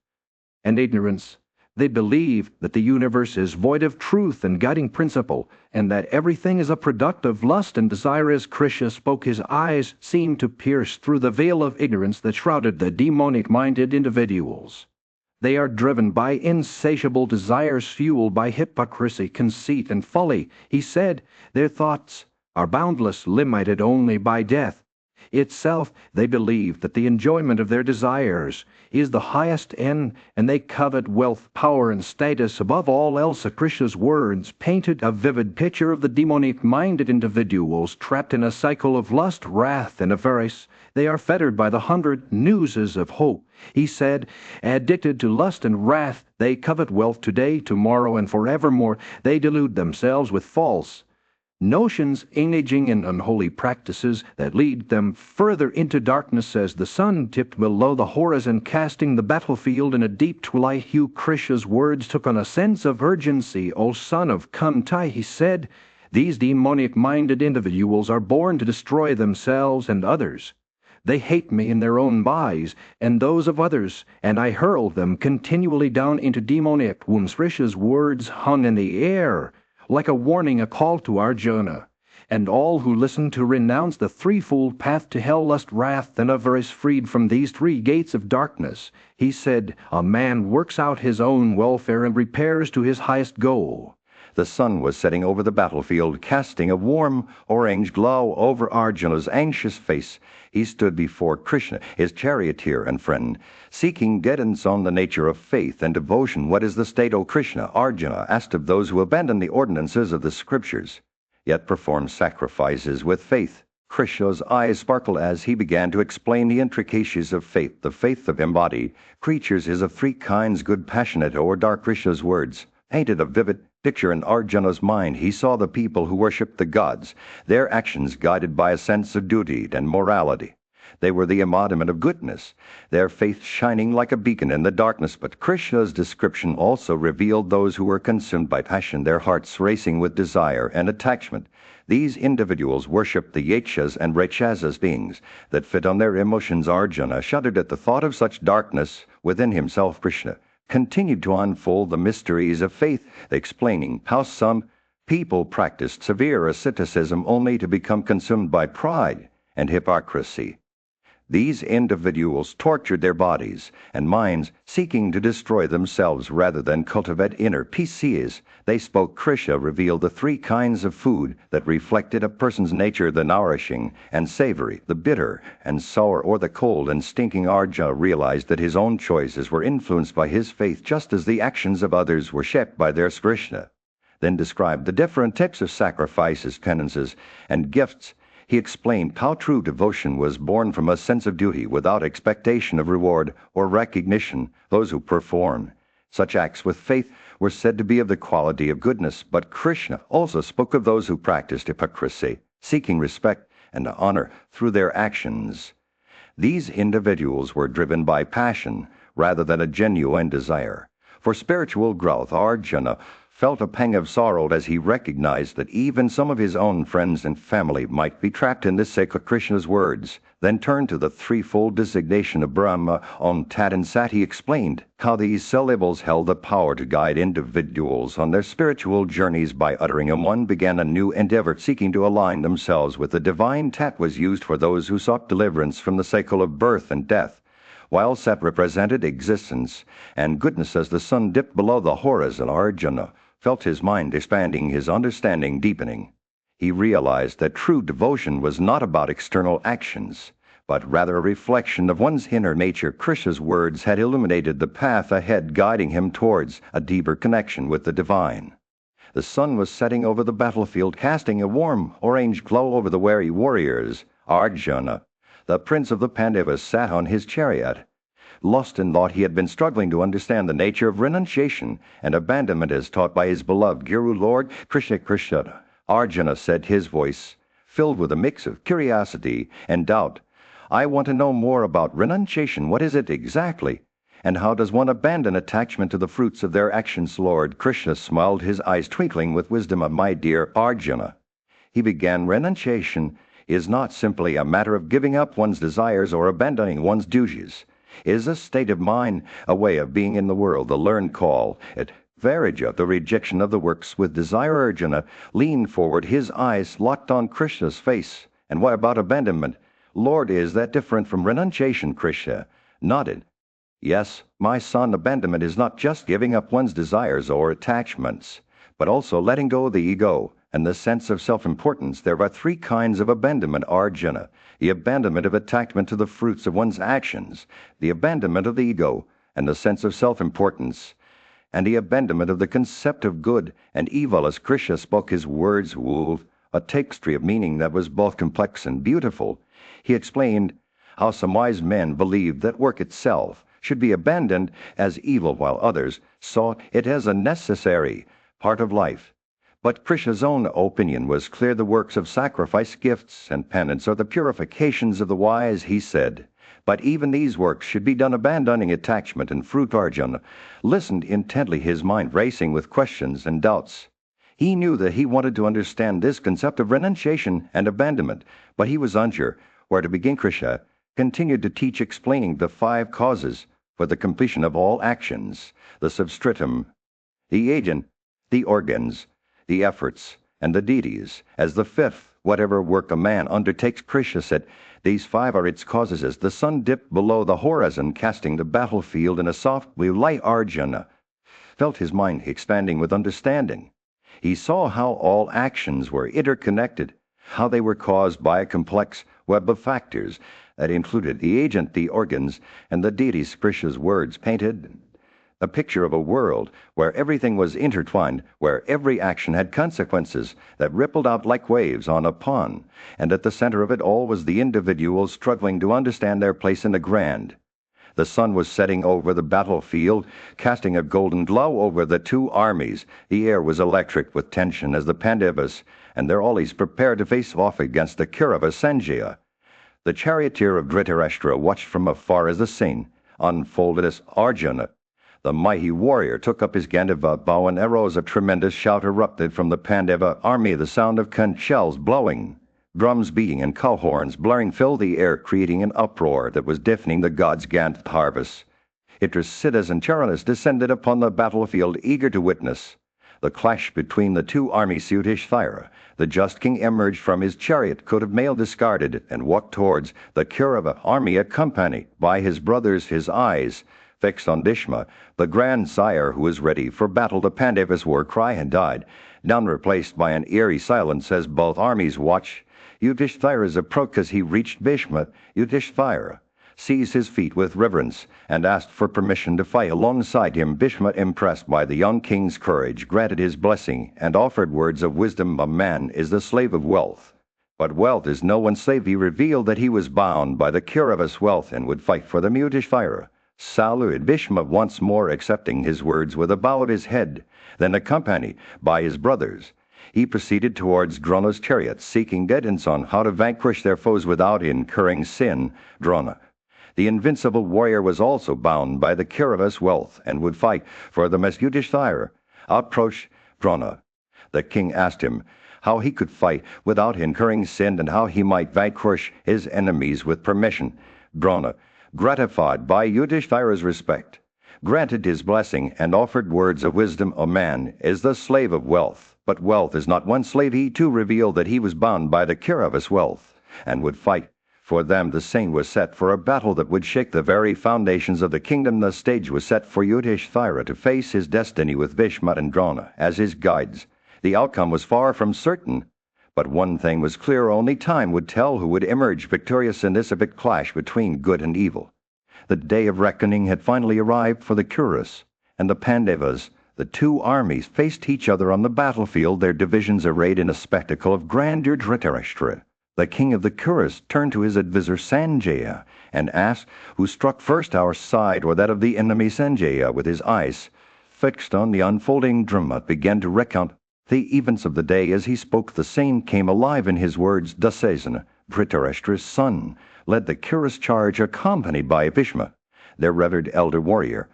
and ignorance. They believe that the universe is void of truth and guiding principle, and that everything is a product of lust and desire. As Krishna spoke, his eyes seemed to pierce through the veil of ignorance that shrouded the demonic-minded individuals. They are driven by insatiable desires fueled by hypocrisy, conceit, and folly. He said, their thoughts are boundless, limited only by death itself. They believe that the enjoyment of their desires is the highest end, and they covet wealth, power, and status above all else. Krishna's words painted a vivid picture of the demonic-minded individuals trapped in a cycle of lust, wrath, and avarice. They are fettered by the 100 nooses of hope. He said, addicted to lust and wrath, they covet wealth today, tomorrow, and forevermore. They delude themselves with false notions, engaging in unholy practices that lead them further into darkness. As the sun tipped below the horizon, casting the battlefield in a deep twilight hue, Krishna's words took on a sense of urgency. O son of Kunti, he said, these demonic-minded individuals are born to destroy themselves and others. They hate me in their own bodies and those of others, and I hurl them continually down into demonic wombs. Krishna's words hung in the air like a warning, a call to Arjuna and all who listen to renounce the threefold path to hell: lust, wrath, and avarice. Freed from these 3 gates of darkness, he said, a man works out his own welfare and repairs to his highest goal. The sun was setting over the battlefield, casting a warm orange glow over Arjuna's anxious face. He stood before Krishna, his charioteer and friend, seeking guidance on the nature of faith and devotion. What is the state, O Krishna? Arjuna asked of those who abandon the ordinances of the scriptures, yet perform sacrifices with faith. Krishna's eyes sparkled as he began to explain the intricacies of faith. The faith of embodied creatures is of 3 kinds: good, passionate, or dark. Krishna's words painted a vivid picture in Arjuna's mind. He saw the people who worshipped the gods, their actions guided by a sense of duty and morality. They were the embodiment of goodness, their faith shining like a beacon in the darkness. But Krishna's description also revealed those who were consumed by passion, their hearts racing with desire and attachment. These individuals worshipped the Yachas and Rakshasas, beings that fed on their emotions. Arjuna shuddered at the thought of such darkness within himself. Krishna continued to unfold the mysteries of faith, explaining how some people practiced severe asceticism only to become consumed by pride and hypocrisy. These individuals tortured their bodies and minds, seeking to destroy themselves rather than cultivate inner peace. As they spoke, Krishna revealed the 3 kinds of food that reflected a person's nature: the nourishing and savory, the bitter and sour, or the cold and stinking. Arjuna realized that his own choices were influenced by his faith, just as the actions of others were shaped by theirs. Krishna then described the different types of sacrifices, penances, and gifts. He explained how true devotion was born from a sense of duty without expectation of reward or recognition. Those who performed such acts with faith were said to be of the quality of goodness. But Krishna also spoke of those who practiced hypocrisy, seeking respect and honor through their actions. These individuals were driven by passion rather than a genuine desire for spiritual growth. Arjuna felt a pang of sorrow as he recognized that even some of his own friends and family might be trapped in this cycle. Krishna's words then turned to the 3-fold designation of Brahma, Om, Tat, and Sat. He explained how these syllables held the power to guide individuals on their spiritual journeys. By uttering them, one began a new endeavor, seeking to align themselves with the divine. Tat was used for those who sought deliverance from the cycle of birth and death, while Sat represented existence and goodness. As the sun dipped below the horizon, Arjuna felt his mind expanding, his understanding deepening. He realized that true devotion was not about external actions, but rather a reflection of one's inner nature. Krishna's words had illuminated the path ahead, guiding him towards a deeper connection with the divine. The sun was setting over the battlefield, casting a warm orange glow over the weary warriors. Arjuna, the prince of the Pandavas, sat on his chariot. Lost in thought, he had been struggling to understand the nature of renunciation and abandonment as taught by his beloved Guru Lord Krishna. Krishna, Arjuna said, his voice filled with a mix of curiosity and doubt. I want to know more about renunciation. What is it exactly? And how does one abandon attachment to the fruits of their actions? Lord Krishna smiled, his eyes twinkling with wisdom. My dear Arjuna, he began, renunciation is not simply a matter of giving up one's desires or abandoning one's duties. is a state of mind, a way of being in the world, the learned call. At Varija, the rejection of the works with desire, Arjuna leaned forward, his eyes locked on Krishna's face. And what about abandonment? Lord, is that different from renunciation? Krishna nodded. Yes, my son, abandonment is not just giving up one's desires or attachments, but also letting go of the ego and the sense of self-importance. There are three kinds of abandonment, Arjuna: the abandonment of attachment to the fruits of one's actions, the abandonment of the ego and the sense of self-importance, and the abandonment of the concept of good and evil. As Krishna spoke his words, wove a tapestry of meaning that was both complex and beautiful. He explained how some wise men believed that work itself should be abandoned as evil, while others saw it as a necessary part of life. But Krishna's own opinion was clear. The works of sacrifice, gifts, and penance are the purifications of the wise, he said. But even these works should be done abandoning attachment and fruit. Arjuna listened intently, his mind racing with questions and doubts. He knew that he wanted to understand this concept of renunciation and abandonment, but he was unsure where to begin. Krishna continued to teach, explaining the 5 causes for the completion of all actions: the substratum, the agent, the organs, the efforts, and the deities. As the 5th, whatever work a man undertakes, Krishna said, these 5 are its causes. As the sun dipped below the horizon, casting the battlefield in a soft blue light, Arjuna felt his mind expanding with understanding. He saw how all actions were interconnected, how they were caused by a complex web of factors that included the agent, the organs, and the deities. Krishna's words painted a picture of a world where everything was intertwined, where every action had consequences that rippled out like waves on a pond, and at the center of it all was the individual struggling to understand their place in the grand. The sun was setting over the battlefield, casting a golden glow over the 2 armies. The air was electric with tension as the Pandavas and their allies prepared to face off against the Kauravas. Sanjaya, the charioteer of Dhritarashtra, watched from afar as the scene unfolded. As Arjuna, the mighty warrior, took up his Gandhava bow and arrows, a tremendous shout erupted from the Pandava army. The sound of conch shells blowing, drums beating, and cow horns blaring filled the air, creating an uproar that was deafening the gods' Gandharvas. Indrasiddhas and Charanas descended upon the battlefield, eager to witness the clash between the 2 armies. Yudhishthira, the just king, emerged from his chariot, coat of mail discarded, and walked towards the Kaurava army, accompanied by his brothers, his eyes fixed on Bhishma, the grandsire who was ready for battle. The Pandavas' war cry had died down, replaced by an eerie silence as both armies watched Yudhishthira's approach. As he reached Bhishma, Yudhishthira seized his feet with reverence and asked for permission to fight alongside him. Bhishma, impressed by the young king's courage, granted his blessing and offered words of wisdom. A man is the slave of wealth, but wealth is no one's slave. He revealed that he was bound by the Kauravas' wealth and would fight for them. Yudhishthira saluted Bhishma, once more accepting his words with a bow of his head. Then, accompanied by his brothers, he proceeded towards Drona's chariot, seeking guidance on how to vanquish their foes without incurring sin. Drona, the invincible warrior, was also bound by the Kauravas' wealth and would fight for them. As Yudhishthira approached Drona, the king asked him how he could fight without incurring sin and how he might vanquish his enemies with permission. Drona, gratified by Yudhishthira's respect, granted his blessing and offered words of wisdom. A man is the slave of wealth, but wealth is not one's slave. He too revealed that he was bound by the Kauravas' wealth and would fight for them. The scene was set for a battle that would shake the very foundations of the kingdom. The stage was set for Yudhishthira to face his destiny with Bhishma and Drona as his guides. The outcome was far from certain, but one thing was clear: only time would tell who would emerge victorious in this epic clash between good and evil. The day of reckoning had finally arrived for the Kauravas and the Pandavas. The 2 armies faced each other on the battlefield, their divisions arrayed in a spectacle of grandeur. Dhritarashtra, the king of the Kauravas, turned to his advisor Sanjaya and asked, who struck first, our side or that of the enemy? Sanjaya, with his eyes fixed on the unfolding drama, began to recount the events of the day. As he spoke, the scene came alive in his words. Dasasana, Dhritarashtra's son, led the Kauravas' charge, accompanied by Bhishma, their revered elder warrior.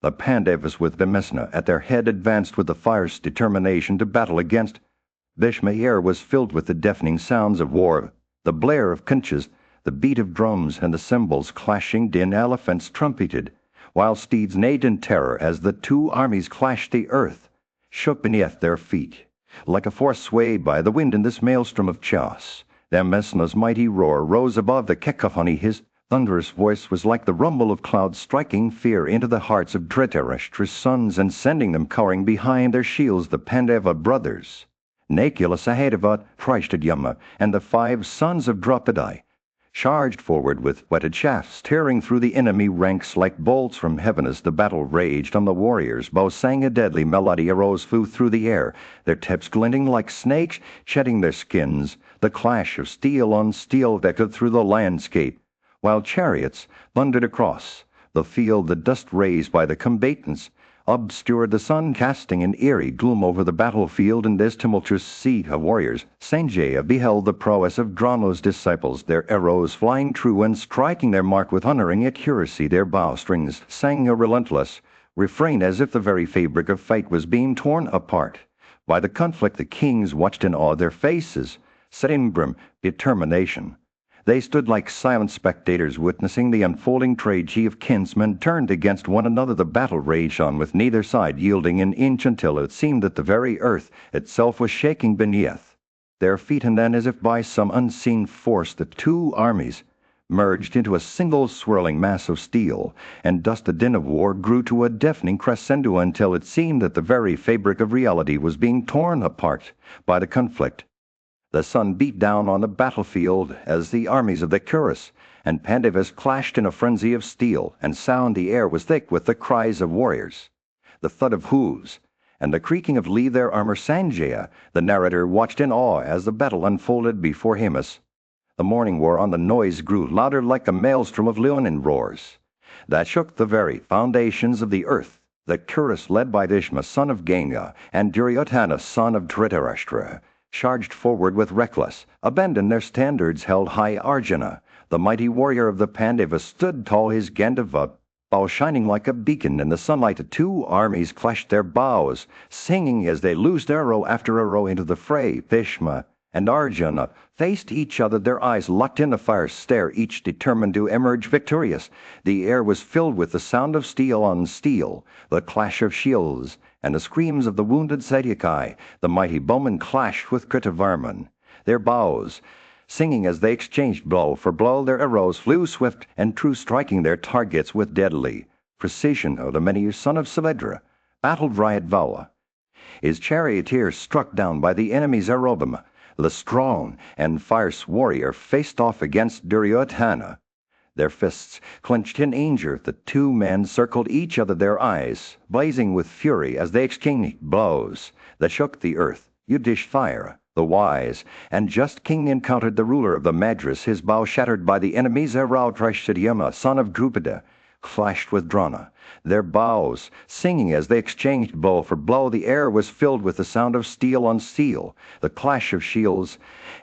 The Pandavas, with Bhimsana at their head, advanced with a fierce determination to battle against Bhishma. Air was filled with the deafening sounds of war, the blare of conches, The beat of drums and the cymbals clashing din elephants trumpeted, while steeds neighed in terror as the two armies clashed. The earth shook beneath their feet, like a force swayed by the wind in this maelstrom of chaos. Mesna's mighty roar rose above the cacophony. His thunderous voice was like the rumble of clouds, striking fear into the hearts of Dhritarashtra's sons and sending them cowering behind their shields. The Pandava brothers, Nakula, Sahadeva, Trishtadyumna, and the 5 sons of Draupadi, charged forward with whetted shafts, tearing through the enemy ranks like bolts from heaven. As the battle raged on, the warriors' bows sang a deadly melody. Arrows flew through the air, their tips glinting like snakes, shedding their skins. The clash of steel on steel echoed through the landscape, while chariots thundered across the field. The dust raised by the combatants obscured the sun, casting an eerie gloom over the battlefield. In this tumultuous sea of warriors, Sanjaya beheld the prowess of Drana's disciples, their arrows flying true and striking their mark with unerring accuracy. Their bowstrings sang a relentless refrain, as if the very fabric of fight was being torn apart by the conflict. The kings watched in awe, their faces set in grim determination. They stood like silent spectators, witnessing the unfolding tragedy of kinsmen turned against one another. The battle raged on, with neither side yielding an inch, until it seemed that the very earth itself was shaking beneath their feet. And then, as if by some unseen force, the two armies merged into a single swirling mass of steel and dust. The din of war grew to a deafening crescendo, until it seemed that the very fabric of reality was being torn apart by the conflict. The sun beat down on the battlefield as the armies of the Kuras and Pandavas clashed in a frenzy of steel and sound. The air was thick with the cries of warriors, the thud of hooves, and the creaking of their armor. Sanjaya, the narrator, watched in awe as the battle unfolded before him. As the morning wore on, the noise grew louder, like a maelstrom of leonin roars that shook the very foundations of the earth. The Kuras, led by Bhishma, son of Ganga, and Duryodhana, son of Dhritarashtra, charged forward with reckless abandon, their standards held high. Arjuna, the mighty warrior of the Pandavas, stood tall, his Gandhava bow shining like a beacon in the sunlight. The two armies clashed their bows, singing as they loosed arrow after arrow into the fray. Bhishma and Arjuna faced each other, their eyes locked in a fire stare, each determined to emerge victorious. The air was filled with the sound of steel on steel, the clash of shields, and the screams of the wounded Satyakai. The mighty bowmen clashed with Kritavarman, their bows singing as they exchanged blow for blow. Their arrows flew swift and true, striking their targets with deadly precision. The many son of Savedra battled Ryadvala, his charioteer struck down by the enemy's Arobama. The strong and fierce warrior faced off against Duryodhana, their fists clenched in anger. The two men circled each other, their eyes blazing with fury as they exchanged blows that shook the earth. Yudhishthira, the wise and just king, encountered the ruler of the Madras, his bow shattered by the enemy's arrow. Trishtadyumna, son of Drupada, clashed with Drona, their bows singing as they exchanged blow for blow. The air was filled with the sound of steel on steel, the clash of shields,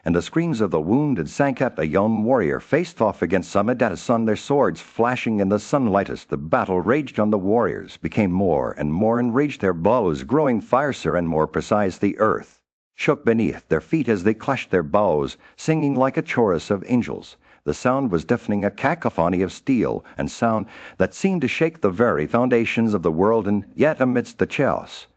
and the screams of the wounded. Sankat, a young warrior, faced off against Samadatta's son, their swords flashing in the sunlight. As the battle raged on, the warriors became more and more enraged, their blows growing fiercer and more precise. The earth shook beneath their feet as they clashed their bows, singing like a chorus of angels. The sound was deafening, a cacophony of steel and sound that seemed to shake the very foundations of the world. And yet, amidst the chaos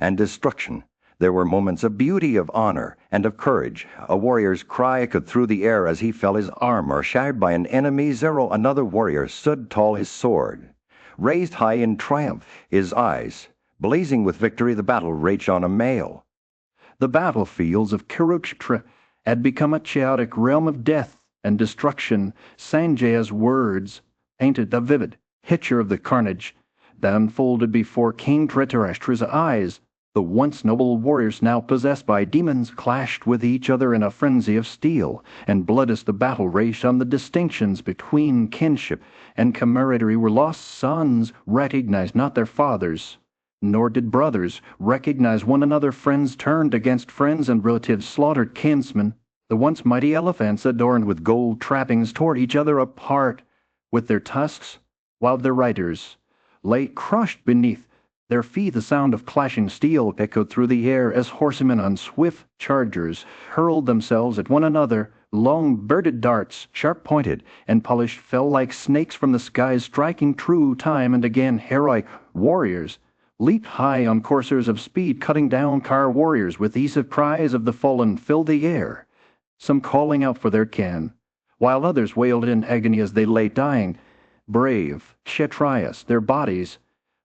and destruction, there were moments of beauty, of honor, and of courage. A warrior's cry echoed through the air as he fell, his armor shattered by an enemy's arrow. Another warrior stood tall, his sword raised high in triumph, his eyes blazing with victory. The battle raged on. A male. The battlefields of Kurukshetra had become a chaotic realm of death and destruction. Sanjaya's words painted a vivid picture of the carnage that unfolded before King Dhritarashtra's eyes. The once noble warriors, now possessed by demons, clashed with each other in a frenzy of steel and blood. As the battle raged on, the distinctions between kinship and camaraderie were lost. Sons recognized not their fathers, nor did brothers recognize one another. Friends turned against friends, and relatives slaughtered kinsmen. The once mighty elephants, adorned with gold trappings, tore each other apart with their tusks, while their riders lay crushed beneath their feet. The sound of clashing steel echoed through the air as horsemen on swift chargers hurled themselves at one another Long birded darts, sharp-pointed and polished, fell like snakes from the skies, striking true time and again. Heroic warriors leaped high on coursers of speed, cutting down car warriors with ease. Cries of the fallen filled the air, some calling out for their kin, while others wailed in agony as they lay dying. Brave Kshatriyas, their bodies,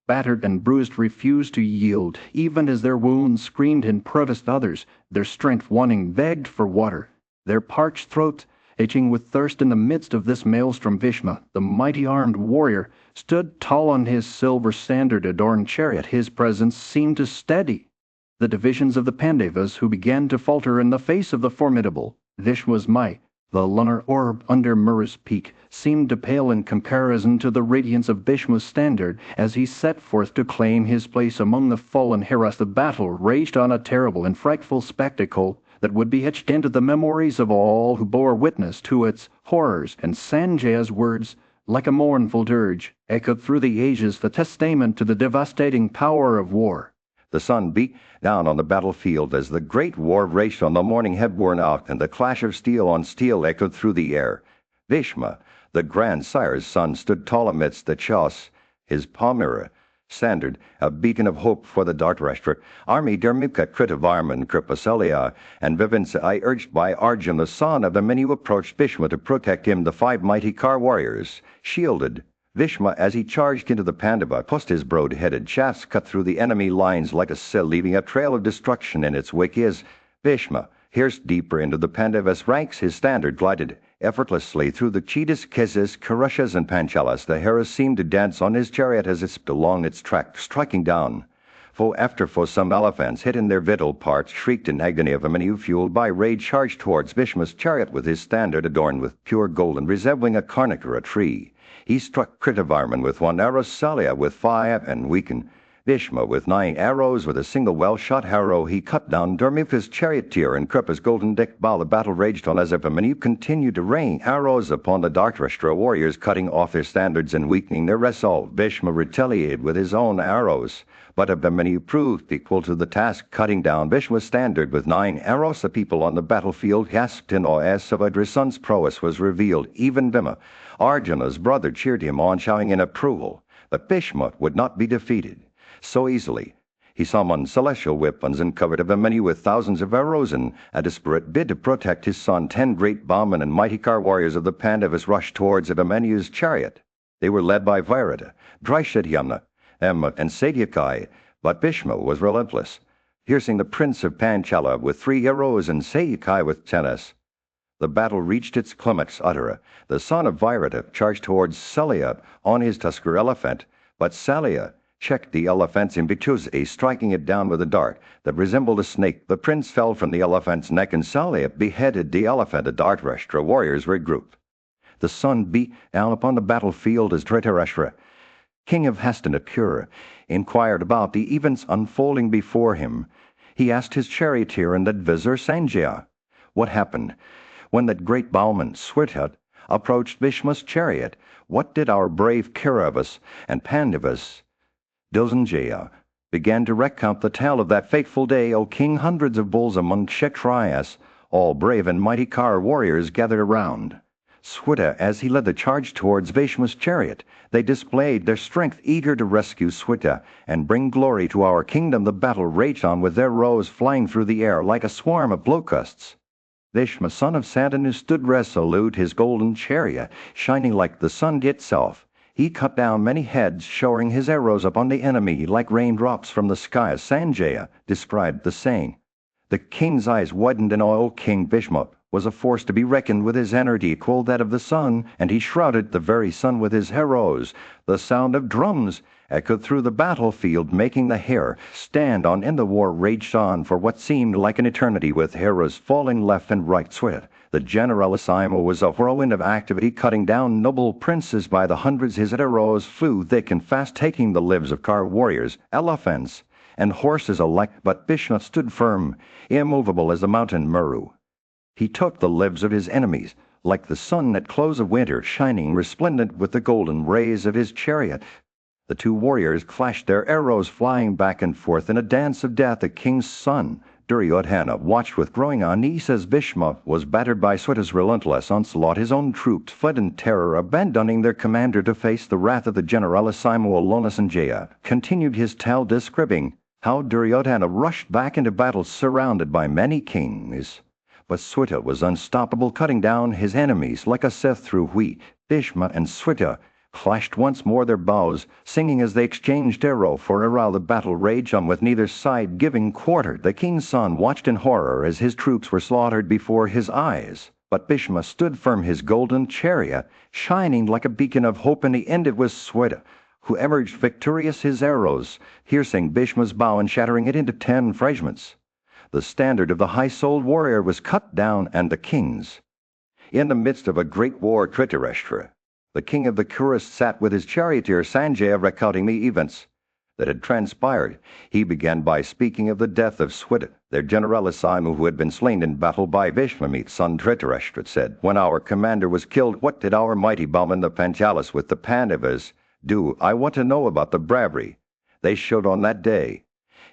battered and bruised, refused to yield, even as their wounds screamed in protest. Others, their strength waning, begged for water, their parched throats aching with thirst. In the midst of this maelstrom, Bhishma, the mighty armed warrior, stood tall on his silver standard-adorned chariot. His presence seemed to steady the divisions of the Pandavas, who began to falter in the face of the formidable Vishwa's might. The lunar orb under Mura's peak seemed to pale in comparison to the radiance of Bhishma's standard as he set forth to claim his place among the fallen heroes. The battle raged on, a terrible and frightful spectacle that would be etched into the memories of all who bore witness to its horrors. And Sanjaya's words, like a mournful dirge, echoed through the ages, the testament to the devastating power of war. The sun beat down on the battlefield as the great war raged on. The morning had worn out, and the clash of steel on steel echoed through the air. Bhishma, the grandsire's son, stood tall amidst the chaos, his palmyra standard, a beacon of hope for the Dhritarashtra army. Dharmika, Kritavarman, Kripasalya, and Vivinsa, urged by Arjuna, the son of the Manu, approached Bhishma to protect him. The 5 mighty car warriors shielded Bhishma as he charged into the Pandava. Pushed his broad-headed shafts cut through the enemy lines like a sill, leaving a trail of destruction in its wake. As Bhishma pierced deeper into the Pandavas' ranks, his standard glided effortlessly through the Chetas, Kesas, Kurushas, and Panchalas. The heroes seemed to dance on his chariot as it sped along its track, striking down foe after foe. Some elephants, hit in their vital parts, shrieked in agony. Of a Manu, fueled by rage, charged towards Bhishma's chariot with his standard adorned with pure gold and resembling a Karnika, a tree. He struck Kritavarman with 1 arrow, Salya with 5, and weakened Bhishma with 9 arrows. With a single well-shot arrow he cut down Dharmika's charioteer and Kripa's golden-decked bow. The battle raged on as Manu continued to rain arrows upon the Dhritarashtra warriors, cutting off their standards and weakening their resolve. Bhishma retaliated with his own arrows, but Abhimanyu proved equal to the task, cutting down Bhishma's standard with 9 arrows. The people on the battlefield gasped in awe as Subhadra's son's prowess was revealed. Even Bhima, Arjuna's brother, cheered him on, shouting in approval. But Bhishma would not be defeated so easily. He summoned celestial weapons and covered Abhimanyu with thousands of arrows. In a desperate bid to protect his son, 10 great bowmen and mighty car warriors of the Pandavas rushed towards Abhimanyu's chariot. They were led by Virata, Drishtadyumna, and Satyakai, but Bhishma was relentless, piercing the prince of Panchala with 3 arrows and Satyakai with 10. The battle reached its climax. Uttara, the son of Virata, charged towards Salya on his tusker elephant, but Salya checked the elephant's impetus, striking it down with a dart that resembled a snake. The prince fell from the elephant's neck, and Salya beheaded the elephant. The Dhritarashtra warriors regrouped. The sun beat down upon the battlefield as Dhritarashtra, king of Hastinapura, inquired about the events unfolding before him. He asked his charioteer and advisor Sanjaya what happened when that great bowman Swithat approached Bhishma's chariot. What did our brave Kauravas and Pandavas? Dhananjaya began to recount the tale of that fateful day. O king, hundreds of bulls among Kshatriyas, all brave and mighty car warriors, gathered around Switha as he led the charge towards Bhishma's chariot. They displayed their strength, eager to rescue Switha and bring glory to our kingdom. The battle raged on, with their arrows flying through the air like a swarm of locusts. Bhishma, son of Santanu, stood resolute, his golden chariot shining like the sun itself. He cut down many heads, showering his arrows upon the enemy like raindrops from the sky. Sanjaya described the saying. The king's eyes widened in awe. O king, Bhishma was a force to be reckoned with. His energy equaled that of the sun, and he shrouded the very sun with his arrows. The sound of drums echoed through the battlefield, making the hair stand on. And the war raged on for what seemed like an eternity, with arrows falling left and right. Switha, the generalissimo, was a whirlwind of activity, cutting down noble princes by the hundreds. His arrows flew thick and fast, taking the lives of car warriors, elephants, and horses alike. But Bhishma stood firm, immovable as the mountain Meru. He took the lives of his enemies, like the sun at close of winter, shining resplendent with the golden rays of his chariot. The 2 warriors clashed, their arrows flying back and forth in a dance of death. The king's son Duryodhana watched with growing unease as Bhishma was battered by Sweta's relentless onslaught. His own troops fled in terror, abandoning their commander to face the wrath of the generalissimo alone. Sanjaya continued his tale, describing how Duryodhana rushed back into battle surrounded by many kings. But Sweta was unstoppable, cutting down his enemies like a scythe through wheat. Bhishma and Sweta clashed once more their bows, singing as they exchanged arrow for arrow. The battle raged on, with neither side giving quarter. The king's son watched in horror as his troops were slaughtered before his eyes. But Bhishma stood firm, his golden chariot shining like a beacon of hope, and he ended with Sweta, who emerged victorious, his arrows piercing Bhishma's bow and shattering it into 10 fragments. The standard of the high-souled warrior was cut down, and the kings. In the midst of a great war, Dhritarashtra, the king of the Kurus, sat with his charioteer Sanjaya recounting the events that had transpired. He began by speaking of the death of Sweta, their generalissimo, who had been slain in battle by Bhishma. Son Dhritarashtra said, "When our commander was killed, what did our mighty bowmen, the Panchalas, with the Pandavas, do? I want to know about the bravery they showed on that day."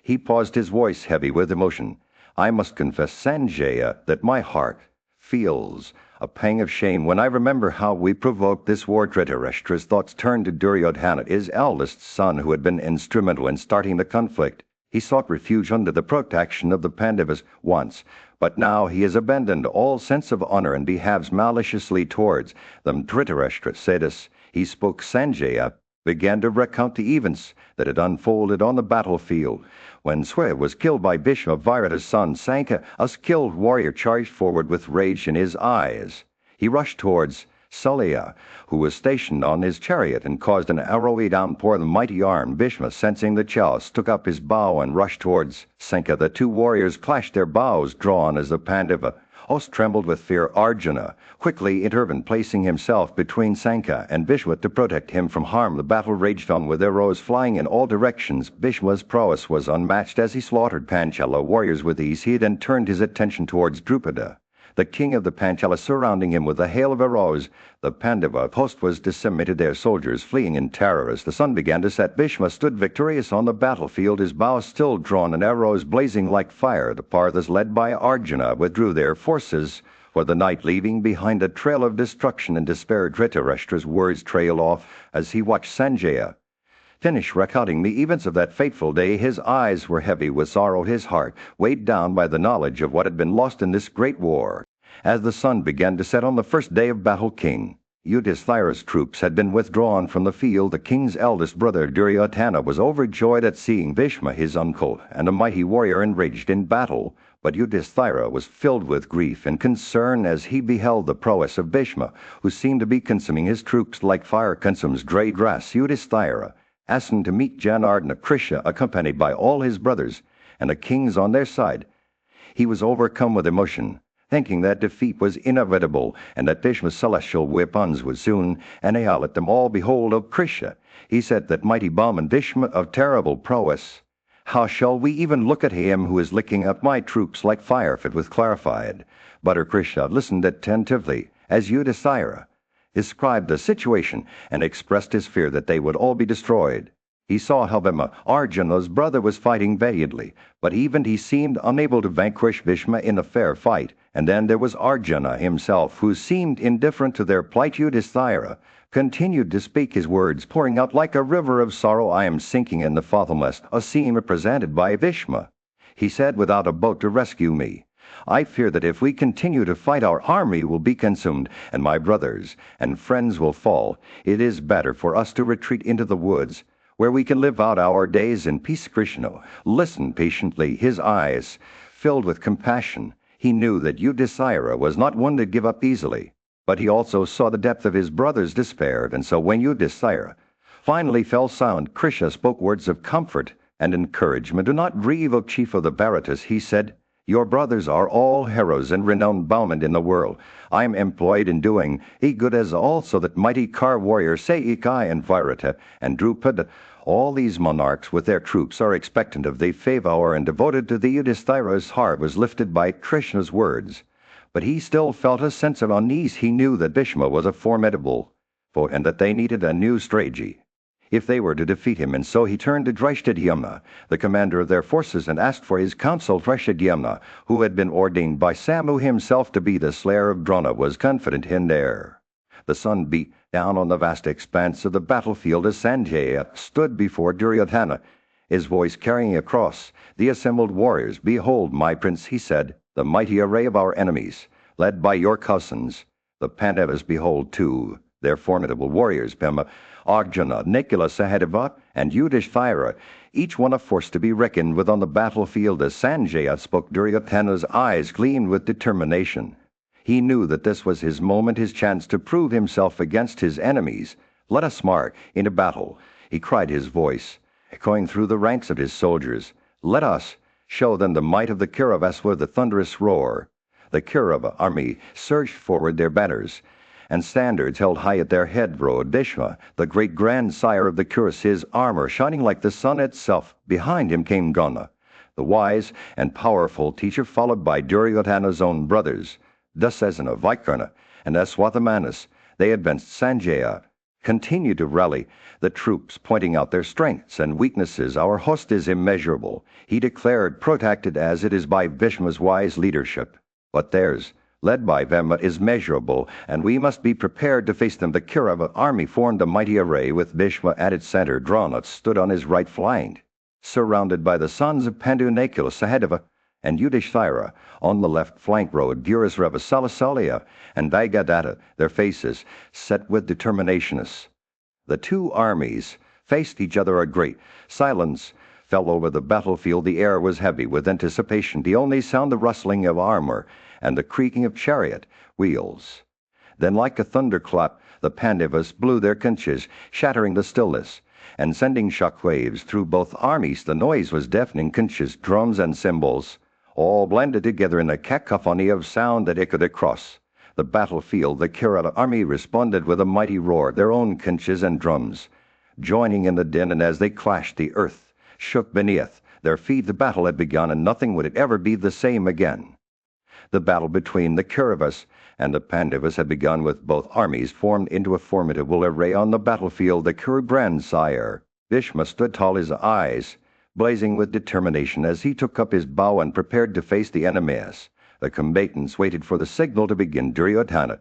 He paused, his voice heavy with emotion. "I must confess, Sanjaya, that my heart feels a pang of shame when I remember how we provoked this war." Dhritarashtra's thoughts turned to Duryodhana, his eldest son, who had been instrumental in starting the conflict. He sought refuge under the protection of the Pandavas once, but now he has abandoned all sense of honor and behaves maliciously towards them. Dhritarashtra said as he spoke. Sanjaya began to recount the events that had unfolded on the battlefield. When Sweta was killed by Bhishma, Virata's son Sanka, a skilled warrior, charged forward with rage in his eyes. He rushed towards Sulya, who was stationed on his chariot, and caused an arrowy downpour. The mighty arm Bhishma, sensing the chalice, took up his bow and rushed towards Sanka. The two warriors clashed, their bows drawn as the Pandava host trembled with fear. Arjuna quickly intervened, placing himself between Sanka and Bhishma to protect him from harm. The battle raged on with arrows flying in all directions. Bhishma's prowess was unmatched as he slaughtered Panchala warriors with ease. He then turned his attention towards Drupada, the king of the Panchalas, surrounding him with a hail of arrows. The Pandava host was decimated, their soldiers fleeing in terror. As the sun began to set, Bhishma stood victorious on the battlefield, his bow still drawn and arrows blazing like fire. The Parthas, led by Arjuna, withdrew their forces for the night, leaving behind a trail of destruction and despair. Dhritarashtra's words trailed off as he watched Sanjaya finish recounting the events of that fateful day. His eyes were heavy with sorrow, his heart weighed down by the knowledge of what had been lost in this great war. As the sun began to set on the first day of battle, King Yudhishthira's troops had been withdrawn from the field. The king's eldest brother Duryodhana was overjoyed at seeing Bhishma, his uncle, and a mighty warrior, enraged in battle. But Yudhishthira was filled with grief and concern as he beheld the prowess of Bhishma, who seemed to be consuming his troops like fire consumes dry grass. Yudhishthira hastened to meet Janardana Krisha, accompanied by all his brothers and the kings on their side. He was overcome with emotion, thinking that defeat was inevitable and that Bhishma's celestial weapons would soon annihilate them all. "Behold, O Krisha," he said, "that mighty bowman Bhishma of terrible prowess. How shall we even look at him who is licking up my troops like fire fit with clarified butter?" Krisha listened attentively as Yudhishthira described the situation and expressed his fear that they would all be destroyed. He saw how Bhima, Arjuna's brother, was fighting valiantly, but even he seemed unable to vanquish Bhishma in a fair fight. And then there was Arjuna himself, who seemed indifferent to their plight. Yudhishthira continued to speak, his words pouring out like a river of sorrow. "I am sinking in the fathomless, a scene represented by Bhishma," he said, "without a boat to rescue me. I fear that if we continue to fight, our army will be consumed, and my brothers and friends will fall. It is better for us to retreat into the woods, where we can live out our days in peace." Krishna listened patiently, his eyes filled with compassion. He knew that Yudhishthira was not one to give up easily, but he also saw the depth of his brother's despair, and so when Yudhishthira finally fell silent, Krisha spoke words of comfort and encouragement. "Do not grieve, O chief of the Bharatas," he said. "Your brothers are all heroes and renowned bowmen in the world. I am employed in doing good, as also that mighty Kar warrior Saikai and Virata and Drupada. All these monarchs with their troops are expectant of thee, favor and devoted to thee." Yudhishthira's heart was lifted by Krishna's words, but he still felt a sense of unease. He knew that Bhishma was a formidable foe and that they needed a new strategy. if they were to defeat him, and so he turned to Drishtadyumna, the commander of their forces, and asked for his counsel. Drishtadyumna, who had been ordained by Samu himself to be the slayer of Drona, was confident in there. The sun beat down on the vast expanse of the battlefield as Sanjaya stood before Duryodhana, his voice carrying across the assembled warriors. "Behold, my prince," he said, "the mighty array of our enemies, led by your cousins, the Pandavas. Behold, too, their formidable warriors, Bhima, Arjuna, Nakula, Sahadeva, and Yudhishthira, each one a force to be reckoned with on the battlefield." As Sanjaya spoke, Duryodhana's eyes gleamed with determination. He knew that this was his moment, his chance to prove himself against his enemies. "Let us march into battle," he cried, his voice echoing through the ranks of his soldiers. "Let us show them the might of the Kauravas." With a thunderous roar, the Kaurava army surged forward, their banners and standards held high at their head. Rode Bhishma, the great grandsire of the Kauravas, his armor shining like the sun itself. Behind him came Drona, the wise and powerful teacher, followed by Duryodhana's own brothers, Dussasana, Vikarna, and Aswathamanas. They advanced. Sanjaya continued to rally the troops, pointing out their strengths and weaknesses. "Our host is immeasurable," he declared, protected as it is by Bhishma's wise leadership. "But theirs, led by Vema, is measurable, and we must be prepared to face them." The Kaurava army formed a mighty array, with Bhishma at its center. Drona stood on his right flank, surrounded by the sons of Pandu, Nakula, Sahadeva, and Yudhishthira. On the left flank rode Durasrava, Salasalya, and Daigadatta, their faces set with determination. The two armies faced each other. A great silence fell over the battlefield. The air was heavy with anticipation, the only sound the rustling of armor and the creaking of chariot wheels. Then, like a thunderclap, the Pandavas blew their conches, shattering the stillness and sending shockwaves through both armies. The noise was deafening. Conches, drums, and cymbals all blended together in a cacophony of sound that echoed across the battlefield. The Kaurava army responded with a mighty roar, their own conches and drums joining in the din, and as they clashed, the earth shook beneath their feet. The battle had begun, and nothing would ever be the same again. The battle between the Kauravas and the Pandavas had begun, with both armies formed into a formidable array on the battlefield. The Kuru grandsire, Bhishma, stood tall, his eyes blazing with determination as he took up his bow and prepared to face the enemies. The combatants waited for the signal to begin. Duryodhana,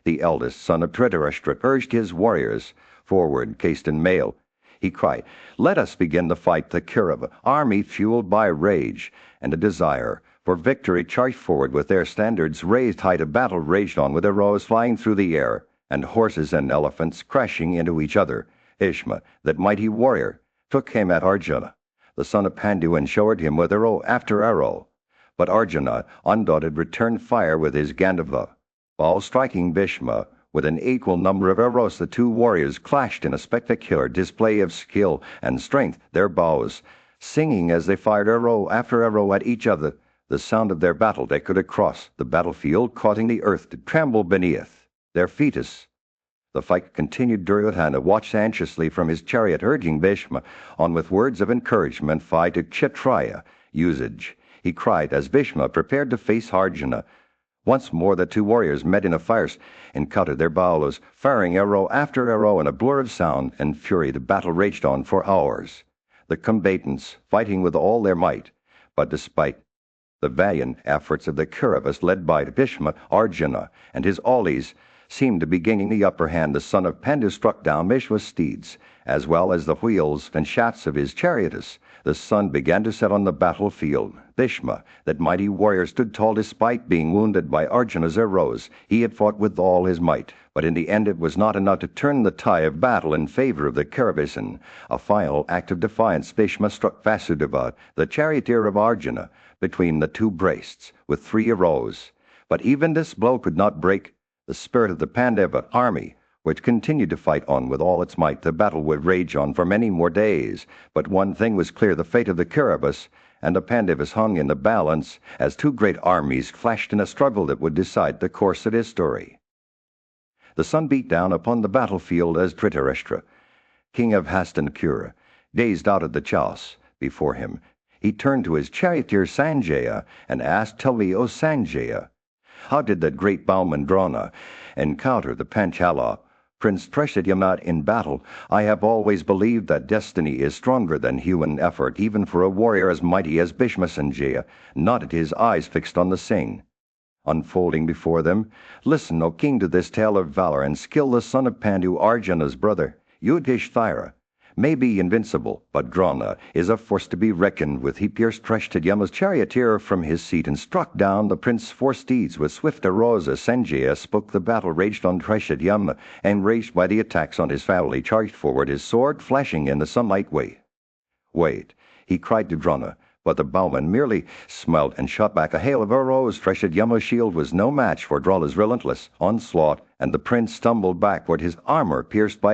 the eldest son of Dhritarashtra, urged his warriors forward, cased in mail. He cried, "Let us begin the fight." The Kaurava army, fueled by rage and a desire for victory, charged forward with their standards raised high. The battle raged on, with arrows flying through the air and horses and elephants crashing into each other. Bhishma, that mighty warrior, took aim at Arjuna, the son of Pandu, and showered him with arrow after arrow. But Arjuna, undaunted, returned fire with his Gandhava, while striking Bhishma with an equal number of arrows. The two warriors clashed in a spectacular display of skill and strength, their bows singing as they fired arrow after arrow at each other. The sound of their battle echoed across the battlefield, causing the earth to tremble beneath their feet. The fight continued. Duryodhana watched anxiously from his chariot, urging Bhishma on with words of encouragement. "Fight to Kshatriya usage," he cried as Bhishma prepared to face Arjuna. Once more the two warriors met in a fierce encounter, their bows firing arrow after arrow in a blur of sound and fury. The battle raged on for hours, the combatants fighting with all their might. But despite the valiant efforts of the Kauravas, led by Bhishma, Arjuna and his allies seemed to be gaining the upper hand. The son of Pandu struck down Bhishma's steeds, as well as the wheels and shafts of his chariots. The sun began to set on the battlefield. Bhishma, that mighty warrior, stood tall despite being wounded by Arjuna's arrows. He had fought with all his might, but in the end it was not enough to turn the tide of battle in favor of the Kauravas. In a final act of defiance, Bhishma struck Vasudeva, the charioteer of Arjuna, between the two breasts with 3 arrows. But even this blow could not break the spirit of the Pandava army, which continued to fight on with all its might. The battle would rage on for many more days, but one thing was clear: the fate of the Kauravas and the Pandavas hung in the balance as two great armies clashed in a struggle that would decide the course of history. The sun beat down upon the battlefield as Dhritarashtra, king of Hastinapura, gazed out at the chaos before him. He turned to his charioteer Sanjaya and asked, "Tell me, O Sanjaya, how did that great bowman Drona encounter the Panchala Prince Treshad in battle, I have always believed that destiny is stronger than human effort, even for a warrior as mighty as Bhishma nodded, his eyes fixed on the scene. Unfolding before them, listen, O king, to this tale of valor and skill. The son of Pandu, Arjuna's brother, Yudhishthira, may be invincible, but Drona is a force to be reckoned with. He pierced Treshad charioteer from his seat and struck down the prince's 4 steeds with swift arrows. As Sanjaya spoke, the battle raged on Treshad, enraged by the attacks on his family, charged forward, his sword flashing in the sunlight. Wait, he cried to Drona, but the bowman merely smiled and shot back a hail of arrows. Treshad shield was no match for Drona's relentless onslaught, and the prince stumbled backward, his armor pierced by